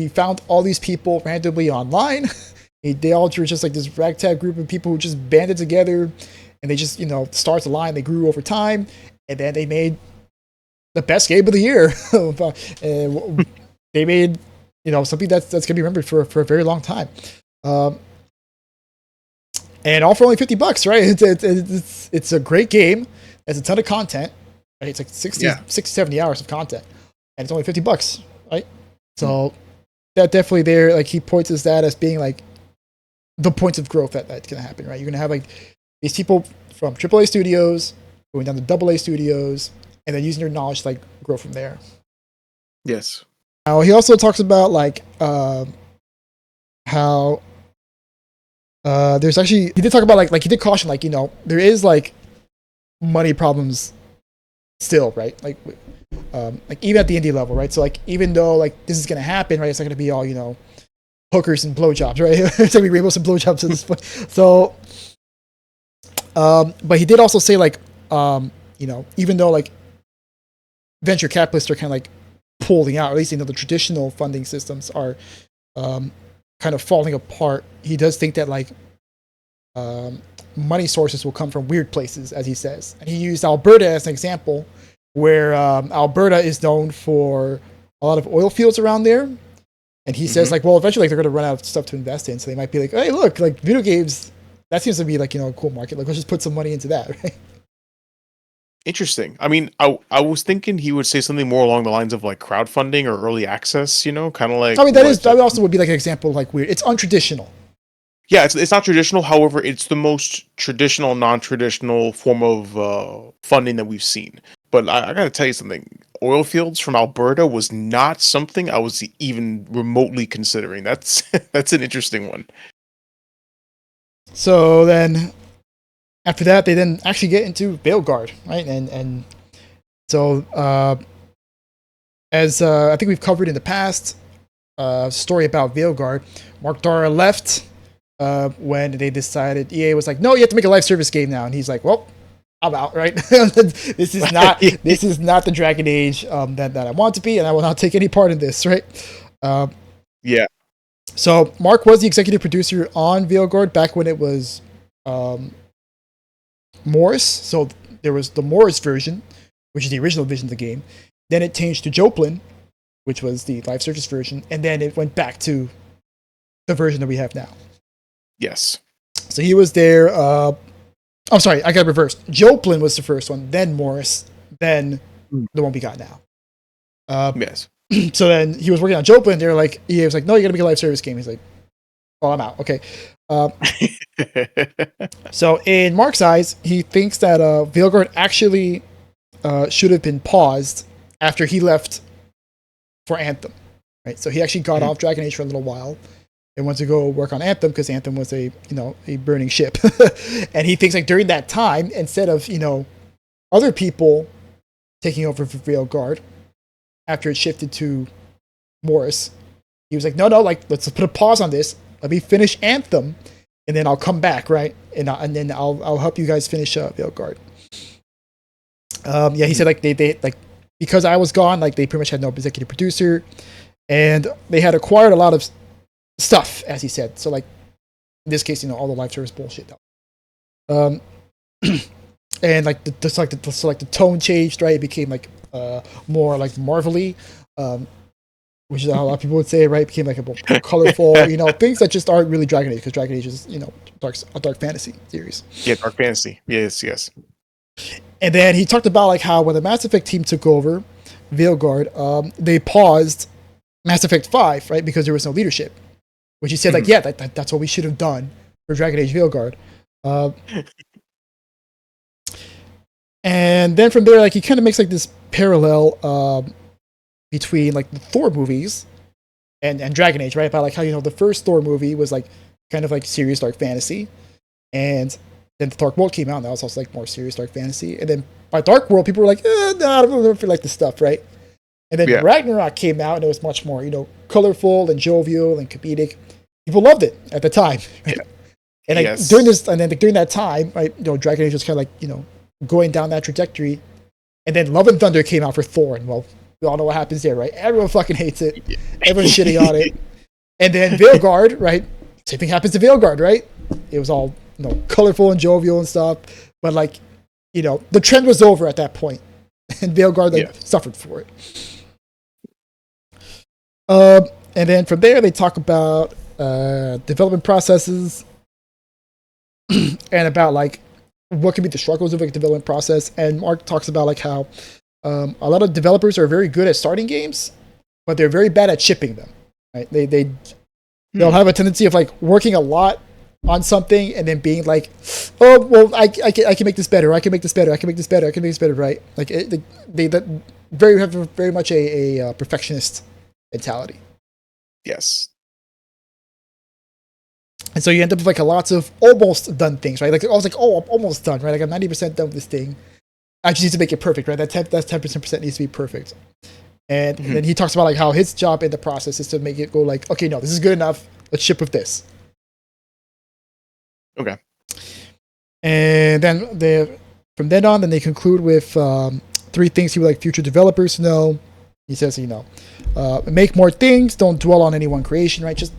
found all these people randomly online. They all were just like this ragtag group of people who just banded together, and they just stars aligned. They grew over time, and then they made the best game of the year. They made something that's gonna be remembered for a very long time. And all for only $50, right? It's a great game. It's a ton of content. Right? It's like 60, 70 hours of content, and it's only $50, right? So that definitely there, like he points to that as being like the points of growth that's gonna happen, right? You're gonna have like these people from AAA studios going down to AA studios, and then using their knowledge to like grow from there. Yes. Now he also talks about like how there's actually he did talk about like he did caution like there is like money problems still, right? Like even at the indie level, right? So like even though like this is gonna happen, right? It's not gonna be all hookers and blowjobs, right? It's gonna be rainbows and blowjobs at this point. So, but he did also say like, even though like venture capitalists are kind of like pulling out, at least the traditional funding systems are kind of falling apart. He does think that like money sources will come from weird places, as he says, and he used Alberta as an example, where Alberta is known for a lot of oil fields around there. And he says, like, well, eventually, like, they're going to run out of stuff to invest in. So they might be like, hey, look, like, video games, that seems to be, like, a cool market. Like, let's just put some money into that, right? Interesting. I mean, I was thinking he would say something more along the lines of, like, crowdfunding or early access, kind of like... I mean, that also would be, like, an example of, like, weird. It's untraditional. Yeah, it's not traditional. However, it's the most traditional, non-traditional form of funding that we've seen. But I got to tell you something. Oil fields from Alberta was not something I was even remotely considering. That's an interesting one. So then, after that, they then actually get into Veilguard, right? And so, as I think we've covered in the past, story about Veilguard, Mark Darrah left when they decided, EA was like, no, you have to make a live service game now. And he's like, well, I'm out, right? This is not the Dragon Age that I want to be, and I will not take any part in this, right? Yeah. So Mark was the executive producer on Veilguard back when it was Morris. So there was the Morris version, which is the original vision of the game. Then it changed to Joplin, which was the live service version, and then it went back to the version that we have now. Yes. So he was there. I'm sorry, I got reversed. Joplin was the first one, then Morris, then the one we got now. Yes. So then he was working on Joplin. They were like, EA was like, no, you got to make a live service game. He's like, well, I'm out. Okay. So in Mark's eyes, he thinks that Veilguard actually should have been paused after he left for Anthem. Right. So he actually got off Dragon Age for a little while and went to go work on Anthem because Anthem was a burning ship. And he thinks like during that time, instead of, other people taking over for Veilguard after it shifted to Morris, he was like, no, like, let's put a pause on this. Let me finish Anthem and then I'll come back, right? And then I'll help you guys finish Veilguard. He said like they like, because I was gone, like they pretty much had no executive producer and they had acquired a lot of stuff, as he said. So like in this case, all the live service bullshit. And like the tone changed, right? It became like more like Marvel-y, which is how a lot of people would say, right? It became like a more colorful, things that just aren't really Dragon Age, because Dragon Age is a dark fantasy series. Yeah, dark fantasy. Yes. And then he talked about like how when the Mass Effect team took over Veilguard, they paused Mass Effect 5, right? Because there was no leadership. Which he said, like, yeah, that's what we should have done for Dragon Age Veilguard. And then from there, like, he kind of makes, like, this parallel between, like, the Thor movies and Dragon Age, right? About, like, how, the first Thor movie was, like, kind of, like, serious dark fantasy. And then the Dark World came out, and that was also, like, more serious dark fantasy. And then by Dark World, people were like, no, I don't feel like this stuff, right? And then Ragnarok came out, and it was much more, colorful and jovial and comedic. People loved it at the time, right? And like during that time, right, Dragon Age was kind of like going down that trajectory, and then Love and Thunder came out for Thor, and well, we all know what happens there, right? Everyone fucking hates it. Everyone's shitting on it. And then Veilguard, right? Same thing happens to Veilguard, right? It was all colorful and jovial and stuff, but like the trend was over at that point, and Veilguard suffered for it. And then from there, they talk about development processes and about like what can be the struggles of a development process. And Mark talks about like how a lot of developers are very good at starting games, but they're very bad at shipping them. Right? They'll have a tendency of like working a lot on something and then being like, oh well, I can make this better. I can make this better. I can make this better. I can make this better. Right? Like they have very much a perfectionist mentality. Yes. And so you end up with like lots of almost done things, right? Like I was like, oh, I'm almost done, right? Like I'm 90% done with this thing. I just need to make it perfect, right? That 10% needs to be perfect. And then he talks about like how his job in the process is to make it go like, okay, no, this is good enough. let's ship with this. Okay. And then from then on, then they conclude with 3 things he would like future developers to know. He says, make more things. Don't dwell on any one creation, right? Just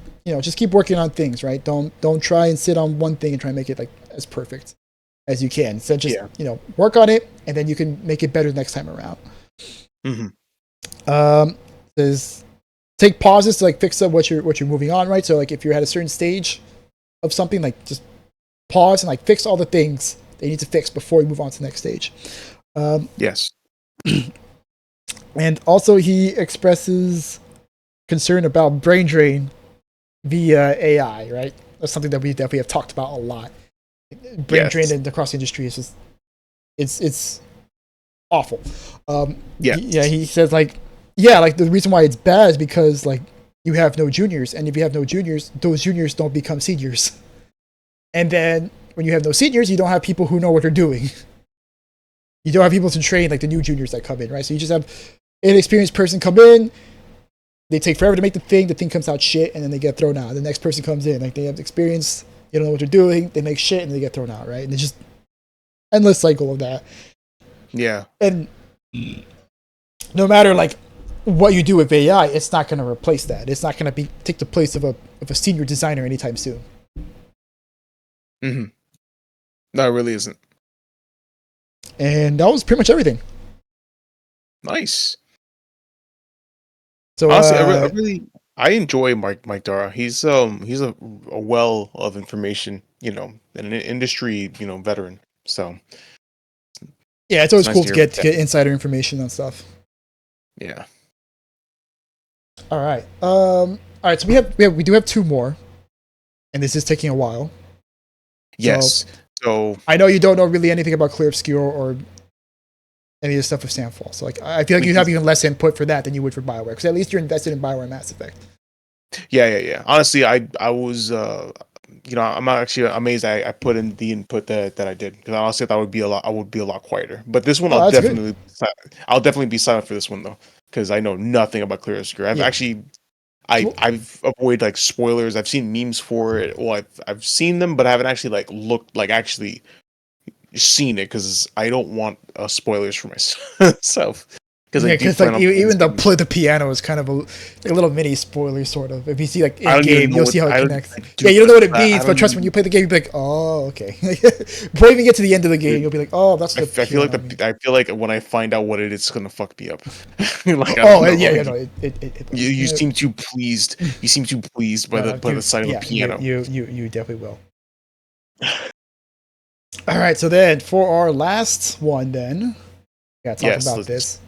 keep working on things, right? Don't try and sit on one thing and try and make it like as perfect as you can. So just work on it, and then you can make it better next time around. There's take pauses to like fix up what you're moving on, right? So like if you're at a certain stage of something, like just pause and like fix all the things that you need to fix before you move on to the next stage. Yes. And also he expresses concern about brain drain via AI, right? That's something that we definitely have talked about a lot. Brain drain across the industry is just it's awful. He says like the reason why it's bad is because like you have no juniors, and if you have no juniors, those juniors don't become seniors. And then when you have no seniors, you don't have people who know what they're doing. You don't have people to train like the new juniors that come in, right? So you just have an inexperienced person come in, they take forever to make the thing comes out shit, and then they get thrown out. The next person comes in, like they have experience, they don't know what they're doing, they make shit, and they get thrown out, right? And it's just endless cycle of that. Yeah. And no matter like what you do with AI, it's not going to replace that. It's not going to take the place of a senior designer anytime soon. Mm-hmm. No, it really isn't. And that was pretty much everything. Nice. So honestly, I enjoy Mike Darrah. He's a well of information, and an industry, veteran. So yeah, it's always cool to get insider information on stuff. Yeah. All right. All right. So we do have 2 more, and this is taking a while. Yes. So I know you don't know really anything about Clear Obscure or any of the stuff with Sandfall. So like I feel like you have even less input for that than you would for BioWare, because at least you're invested in BioWare Mass Effect. Yeah. Honestly, I was I'm actually amazed I put in the input that I did, because honestly I thought I would be a lot quieter. But this one I'll definitely be silent for this one though, because I know nothing about Clear Obscure. I've avoided like spoilers. I've seen memes for it. Well, I've seen them, but I haven't actually like looked like actually seen it, because I don't want spoilers for myself. Because like even the piano is kind of a little mini spoiler, sort of. If you see like in game, you'll see how it connects. You don't know what it means, but trust me, when you play the game, you'll be like, oh, okay. Before you even get to the end of the game, you'll be like, oh, that's. I feel like when I find out what it is, it's gonna fuck me up. You seem too pleased. You seem too pleased by the sight of the piano. You definitely will. All right, so then for our last one, then we gotta talk about this.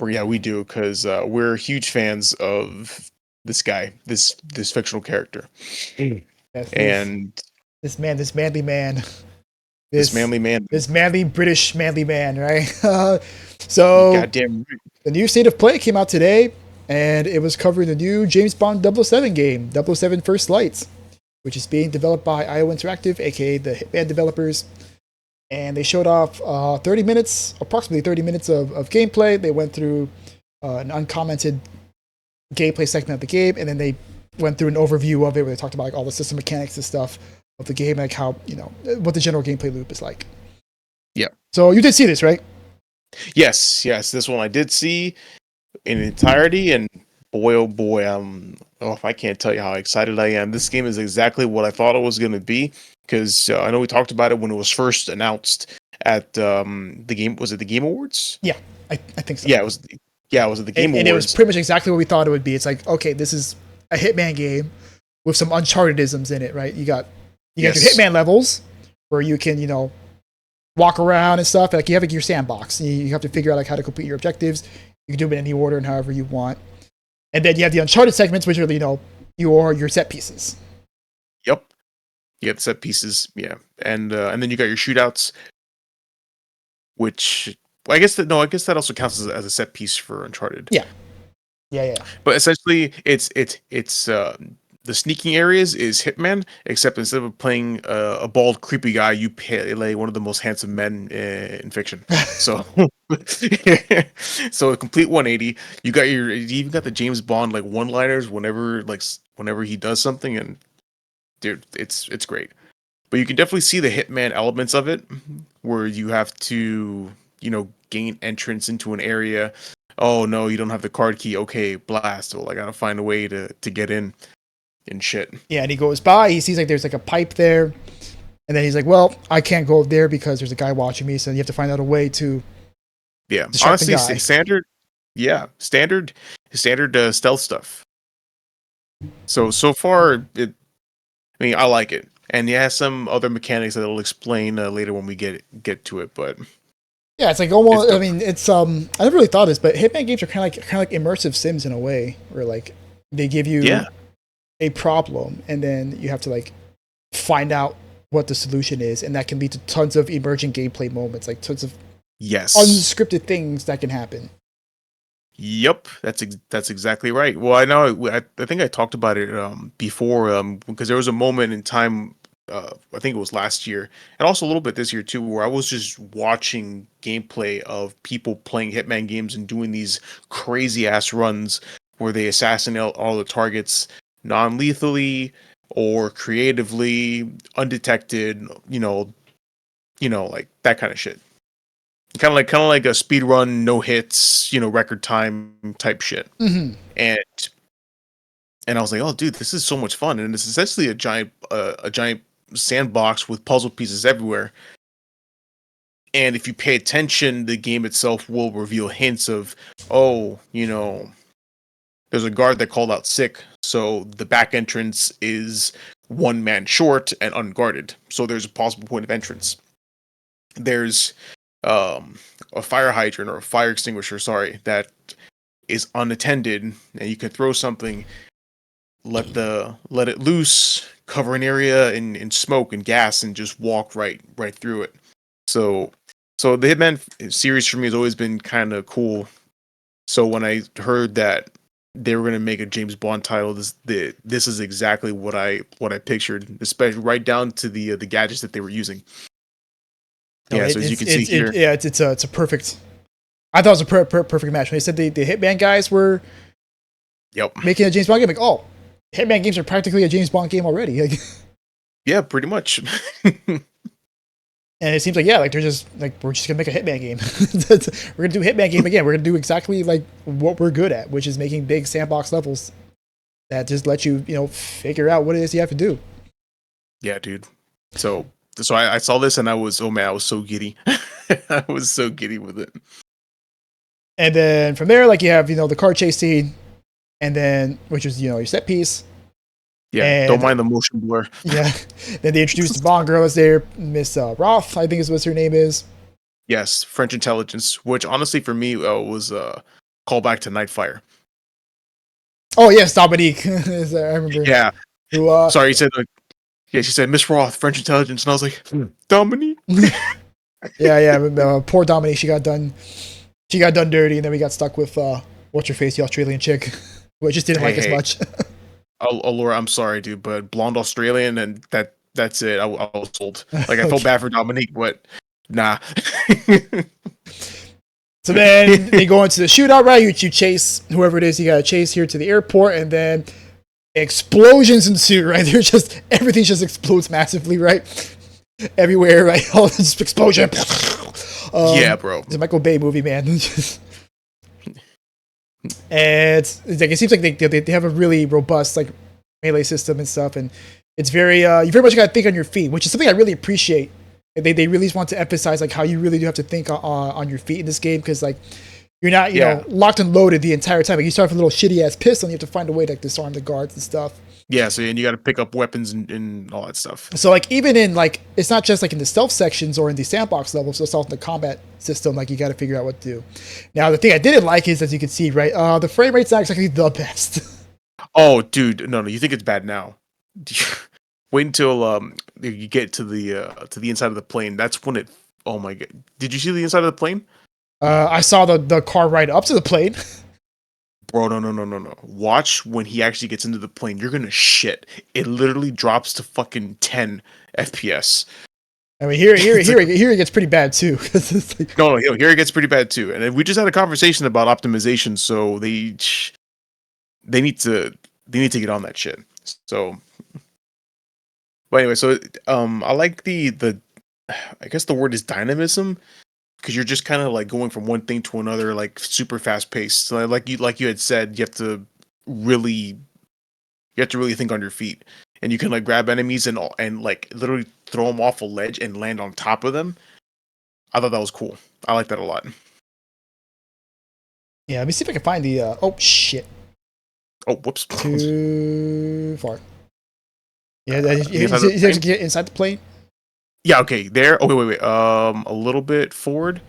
Yeah, we do, because we're huge fans of this guy, this fictional character, and this manly man, this manly British manly man, right? So goddamn right. The new State of Play came out today, and it was covering the new James Bond 007 game, 007 First Light, which is being developed by IO Interactive, aka the Hitman developers. And they showed off approximately 30 minutes of gameplay. They went through an uncommented gameplay segment of the game, and then they went through an overview of it where they talked about like all the system mechanics and stuff of the game, like how, what the general gameplay loop is like. Yeah. So you did see this, right? Yes. This one I did see in entirety, and boy, oh boy, I can't tell you how excited I am. This game is exactly what I thought it was going to be, because I know we talked about it when it was first announced at the game. Was it the Game Awards? Yeah, I think so. Yeah, it was at the Game Awards. And it was pretty much exactly what we thought it would be. It's like, okay, this is a Hitman game with some Uncharted-isms in it, right? You got your Hitman levels where you can, walk around and stuff. Like you have like your sandbox. You have to figure out like how to complete your objectives. You can do them in any order and however you want. And then you have the Uncharted segments, which are, your set pieces. Yep. You get the set pieces, yeah. And then you got your shootouts, which I guess that also counts as a set piece for Uncharted. Yeah. But essentially, it's the sneaking areas is Hitman, except instead of playing a bald, creepy guy, you play one of the most handsome men in fiction. So, so a complete 180. You even got the James Bond like one-liners whenever like whenever he does something, and dude, it's great. But you can definitely see the Hitman elements of it, where you have to, gain entrance into an area. Oh no, you don't have the card key. Okay, blast. Well, I gotta find a way to get in and shit. Yeah, and he goes by. He sees like there's like a pipe there, and then he's like, "Well, I can't go there because there's a guy watching me. So you have to find out a way to." Yeah, distract the honestly, guy. standard. Yeah, standard stealth stuff. So far, I mean, I like it, and it has some other mechanics that I'll explain later when we get to it. But Yeah, it's like it's almost. I dope. mean, it's I never really thought of this, but Hitman games are kind of like immersive sims in a way, where like they give you Yeah. a problem, and then you have to like find out what the solution is, and that can lead to tons of emerging gameplay moments, like tons of Yes. unscripted things that can happen. Yep, that's exactly right. Well, I know I think I talked about it before because there was a moment in time I think it was last year and also a little bit this year too where I was just watching gameplay of people playing Hitman games and doing these crazy ass runs where they assassinate all the targets non-lethally or creatively, undetected, like that kind of shit. Kind of like a speed run, no hits, record time type shit. Mm-hmm. And I was like, oh, dude, this is so much fun, and it's essentially a giant sandbox with puzzle pieces everywhere. And if you pay attention, the game itself will reveal hints of, oh, there's a guard that called out sick, so the back entrance is one man short and unguarded, so there's a possible point of entrance. There's a fire hydrant or a fire extinguisher, sorry, that is unattended, and you can throw something, let it loose, cover an area in smoke and gas, and just walk right through it. So the Hitman series for me has always been kind of cool. So when I heard that they were gonna make a James Bond title, this is exactly what I pictured, especially right down to the gadgets that they were using. No, Yeah, so as you can see here, yeah, it's a perfect. I thought it was a perfect match when they said the Hitman guys were yep, making a James Bond game. Like, oh, Hitman games are practically a James Bond game already. Like, yeah, pretty much. and it seems like like they're just like we're just gonna make a Hitman game. We're gonna do Hitman game again. We're gonna do exactly like what we're good at, which is making big sandbox levels that just let you figure out what it is you have to do. Yeah, dude. So I saw this and I was so giddy. I was so giddy with it. And then from there, like you have the car chase scene, and then which is your set piece. Yeah, and, don't mind the motion blur. Yeah. Then they introduced the Bond girl as there, Miss Roth, I think is what her name is. Yes, French intelligence, which honestly for me was a callback to Nightfire. Oh yes, Dominique. I remember. Yeah. Who, sorry, you said she said Miss Roth, French intelligence, and I was like, Dominique. yeah. Poor Dominique. She got done dirty, and then we got stuck with what's her face, the Australian chick, who I just didn't like as much. Oh, Laura, I'm sorry, dude, but blonde Australian, and that's it. I was sold. Like I felt bad for Dominique, but nah. So then they go into the shootout, right? You chase whoever it is you gotta chase here to the airport, and then explosions ensue, right? Everything just explodes massively, right? Everywhere, right? All this explosion. Yeah, bro. It's a Michael Bay movie, man. And it's like it seems like they have a really robust like melee system and stuff, and it's very you very much got to think on your feet, which is something I really appreciate. They really want to emphasize like how you really do have to think on your feet in this game, because like you're not locked and loaded the entire time. Like you start with a little shitty ass pistol, and you have to find a way to like, disarm the guards and stuff. Yeah, so and you got to pick up weapons and all that stuff. So like even in like it's not just like in the stealth sections or in the sandbox levels, so it's also in the combat system. Like you got to figure out what to do. Now the thing I didn't like is, as you can see, right, the frame rate's not exactly the best. Oh, dude, no, you think it's bad now? Wait until you get to the inside of the plane. That's when it. Oh my god! Did you see the inside of the plane? I saw the car ride up to the plane. Bro, no. Watch when he actually gets into the plane. You're gonna shit. It literally drops to fucking 10 FPS. I mean, here it gets pretty bad too. Like... No, here it gets pretty bad too. And we just had a conversation about optimization, so they need to get on that shit. So, but anyway, so I like the I guess the word is dynamism because you're just kind of like going from one thing to another, like super fast paced. So like you had said, you have to really think on your feet, and you can like grab enemies and like literally throw them off a ledge and land on top of them. I thought that was cool. I like that a lot. Yeah, let me see if I can find the. Oh shit! Oh, whoops. Too far. Yeah, you Inside have the to plane? get inside the plane. Yeah, okay. There. Okay, wait. A little bit forward.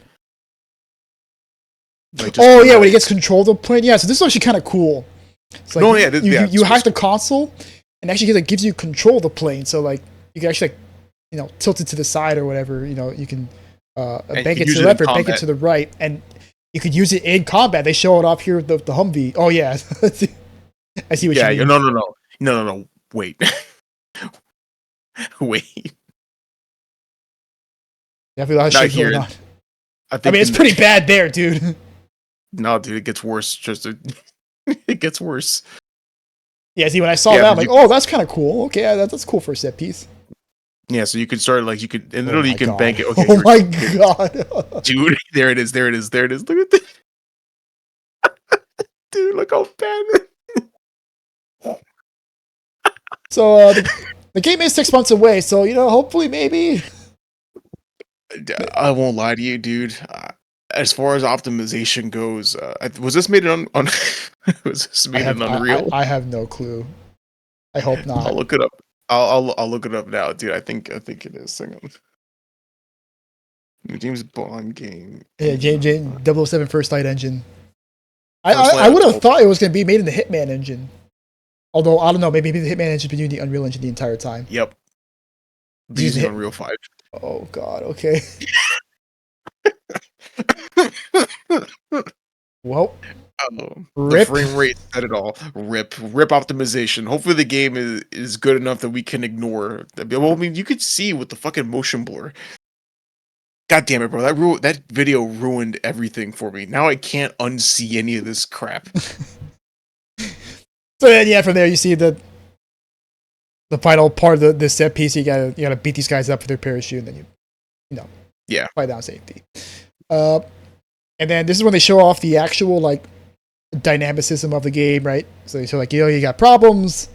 Like just Oh kind yeah, of. when he gets control of the plane. Yeah, so this is actually kind of cool. It's like No, yeah, you hack the cool. console, and actually like gives you control of the plane. So like you can actually like tilt it to the side or whatever. You can And bank you it can to use the it in left or bank it combat. to the right, and you could use it in combat. They show it off here with the Humvee. Oh yeah, I see what you Yeah. mean. No. Wait. Wait. Definitely a lot of Not shit going here. on. I I mean, think it's in pretty the. bad there, dude. No, dude, it gets worse. It gets worse. Yeah, see, when I saw Yeah, that, I'm because like, you. oh, that's kind of cool. Okay, that's cool for a set piece. Yeah, so you could start like you could, and Oh literally you my can bank god. it. Okay, Oh here we my go. Here it is. god. Dude, there it is. There it is. There it is. Look at this. Dude, look how bad. So the game is 6 months away. So hopefully maybe. I won't lie to you, dude. As far as optimization goes, was this made on was this I made in have I, Unreal? I have no clue. I hope I'll not. look it up. I'll look it up now, dude. I think it is. Hang on. New James Bond game. Yeah, In, 007 First Light engine. First Light. I would That's have old. thought it was going to be made in the Hitman engine. Although I don't know, maybe the Hitman engine's been using the Unreal Engine the entire time. Yep. He's Be using using Hit. Unreal 5. Oh god. Okay. Well, The rip. frame rate said it all. Rip optimization. Hopefully the game is good enough that we can ignore. Well, I mean, you could see with the fucking motion blur. God damn it, bro! That video ruined everything for me. Now I can't unsee any of this crap. So then, yeah, from there you see the final part of the set piece. You gotta beat these guys up for their parachute, and then you Yeah. fly down safety. Uh, and then this is when they show off the actual like dynamicism of the game, right? So they show like you got problems,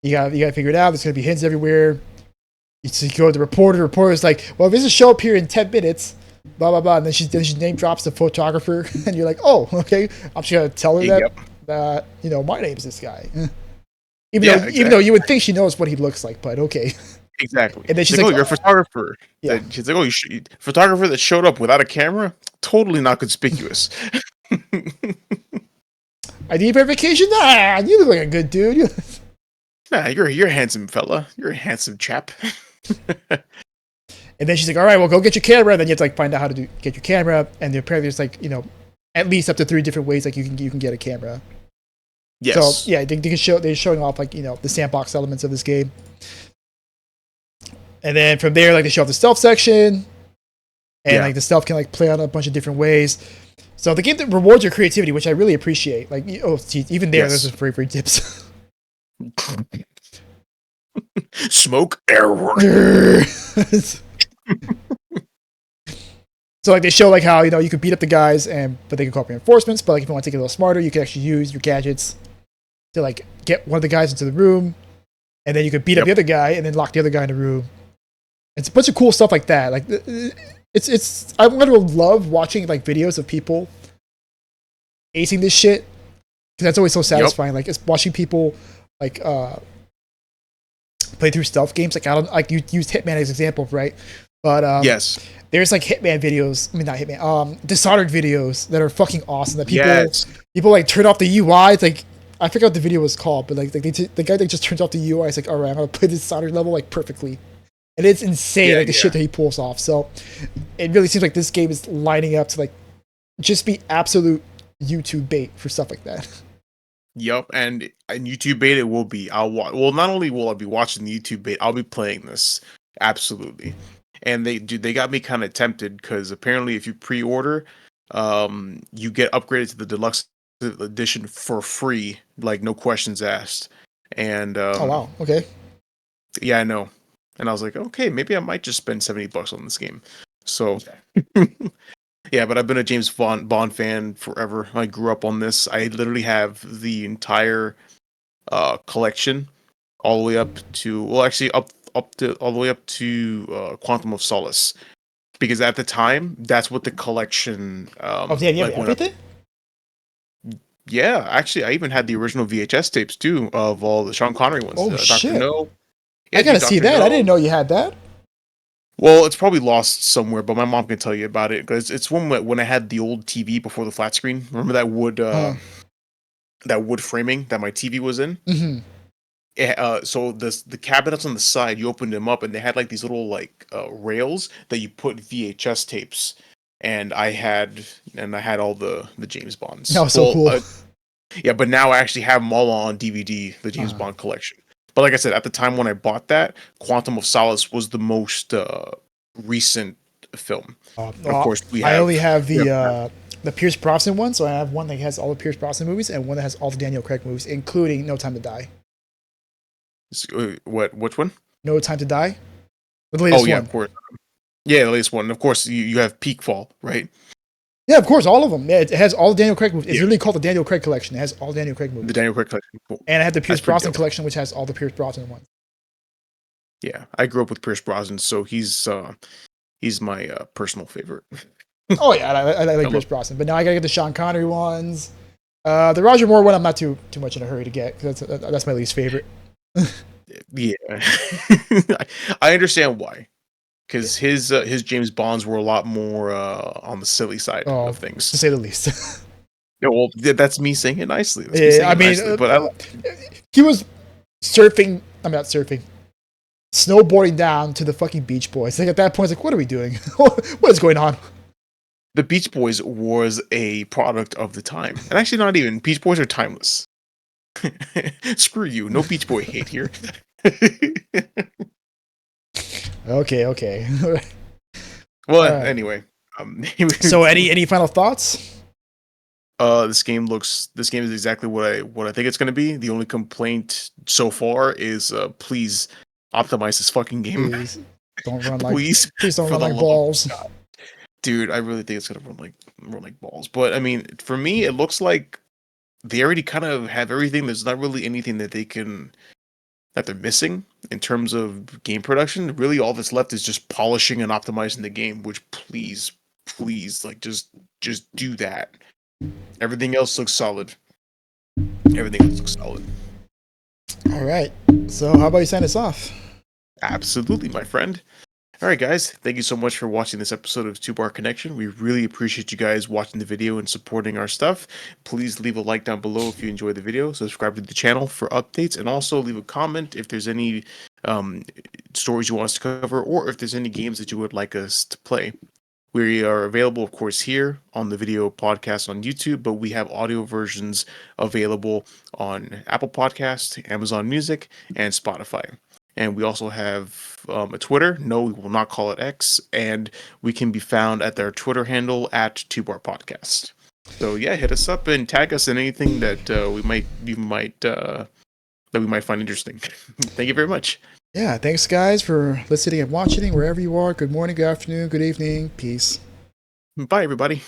you got to figure it out. There's gonna be hints everywhere. You go to the reporter. The reporter's like, well, this will show up here in 10 minutes. Blah blah blah. And then she name drops the photographer, and you're like, oh, okay. I'm just gonna tell her Yep. that my name's this guy. Yeah. Even though Exactly. you would think she knows what he looks like, but okay. Exactly. And then she's She's like, like, "Oh, you're a photographer." yeah. She's like, "Oh, photographer that showed up without a camera. Totally not conspicuous." ID verification? Nah, you look like a good dude. Nah, you're a handsome fella. You're a handsome chap. And then she's like, all right, well, go get your camera. And then you have to like find out how to get your camera. And apparently there's like, at least up to 3 different ways like you can get a camera. Yes. So yeah, they're showing off like, the sandbox elements of this game. And then from there, like they show off the stealth section. And Yeah. like the stealth can like play out a bunch of different ways. So the game that rewards your creativity, which I really appreciate. Like, geez, even there, Yes. there's some free dips. Smoke error. So like they show like how you could beat up the guys but they can call up reinforcements. But like if you want to take it a little smarter, you can actually use your gadgets to like get one of the guys into the room, and then you could beat up the other guy and then lock the other guy in the room. It's a bunch of cool stuff like that. Like it's I'm gonna love watching like videos of people acing this shit because that's always so satisfying. Like it's watching people like play through stealth games. Like I don't like you used Hitman as an example, right? But Yes. there's like Hitman videos. I mean, not Hitman. Dishonored videos that are fucking awesome. That Yes. people like turn off the UI. It's like I forgot what the video was called, but like the guy that just turns off the UI is like, all right, I'm gonna play this Dishonored level like perfectly, and it's insane. Yeah, Like the shit that he pulls off. So it really seems like this game is lining up to like just be absolute YouTube bait for stuff like that. Yup, and YouTube beta will be. I'll watch. Well, not only will I be watching the YouTube beta, I'll be playing this absolutely. And they got me kind of tempted because apparently, if you pre-order, you get upgraded to the deluxe edition for free, like no questions asked. And Oh wow. Okay. yeah, I know. And I was like, okay, maybe I might just spend $70 on this game. So yeah, but I've been a James Bond fan forever. I grew up on this. I literally have the entire collection all the way up to, well, actually up to all the way up to Quantum of Solace, because at the time that's what the collection Oh yeah, you have like when I, everything? yeah, actually I even had the original VHS tapes too of all the Sean Connery ones. Oh Doctor shit. No, I yeah, dude, gotta see Doctor that. I No. didn't know you had that. Well, it's probably lost somewhere, but my mom can tell you about it because it's when I had the old TV before the flat screen. Remember that wood framing that my TV was in? Mm-hmm. So the cabinets on the side, you opened them up, and they had like these little like rails that you put VHS tapes, and I had all the James That Bonds. was so Well, cool. yeah, but now I actually have them all on DVD, the James Uh, Bond collection. But like I said, at the time when I bought that, Quantum of Solace was the most recent film. And of well, course, we I only have have we have the Pierce Brosnan one, so I have one that has all the Pierce Brosnan movies and one that has all the Daniel Craig movies, including No Time to Die. which one? No Time to Die, the Oh latest yeah, of one. course. Yeah, the latest one. And of course, you have Peak Fall, right? Yeah, of course, all of them. Yeah, it has all the Daniel Craig movies. It's Yeah, really called the Daniel Craig collection. It has all Daniel Craig the movies. Daniel Craig collection. Cool. And I had the Pierce That's pretty Brosnan dope. collection, which has all the Pierce Brosnan ones. Yeah, I grew up with Pierce Brosnan, so he's my personal favorite. Oh yeah, I I like love. Pierce Brosnan, but now I gotta get the Sean Connery ones. The Roger Moore one, I'm not too much in a hurry to get because that's my least favorite. Yeah, I understand why, because his James Bonds were a lot more on the silly side Oh, of to things. say the least. Yeah, well, that's me saying it nicely. That's me Yeah, saying I it mean, nicely. But I, he was surfing. I'm not surfing. Snowboarding down to the fucking Beach Boys. Like at that point, it's like, what are we doing? What is going on? the Beach Boys was a product of the time, and actually, not even Beach Boys are timeless. Screw you, no Beach Boy hate here. Okay, okay. Well, All right. anyway, So, any final thoughts? this game is exactly what I think it's going to be. The only complaint so far is please optimize this fucking game. Please don't run like. Please, Please don't for run the like love of balls. God. Dude, I really think it's going to run like balls. But I mean, for me it looks like they already kind of have everything. There's not really anything that they're missing in terms of game production. Really all that's left is just polishing and optimizing the game, which please like just do that. Everything else looks solid. Everything else looks solid. All right. So, how about you sign us off? Absolutely, my friend. All right, guys. Thank you so much for watching this episode of Two Bar Connection. We really appreciate you guys watching the video and supporting our stuff. Please leave a like down below if you enjoyed the video. Subscribe to the channel for updates, and also leave a comment if there's any stories you want us to cover, or if there's any games that you would like us to play. We are available, of course, here on the video podcast on YouTube, but we have audio versions available on Apple Podcasts, Amazon Music, and Spotify. And we also have a Twitter. No, we will not call it X. And we can be found at their Twitter handle at 2Bar Podcast. So yeah, hit us up and tag us in anything that we might find interesting. Thank you very much. Yeah, thanks guys for listening and watching wherever you are. Good morning, good afternoon, good evening. Peace. Bye, everybody.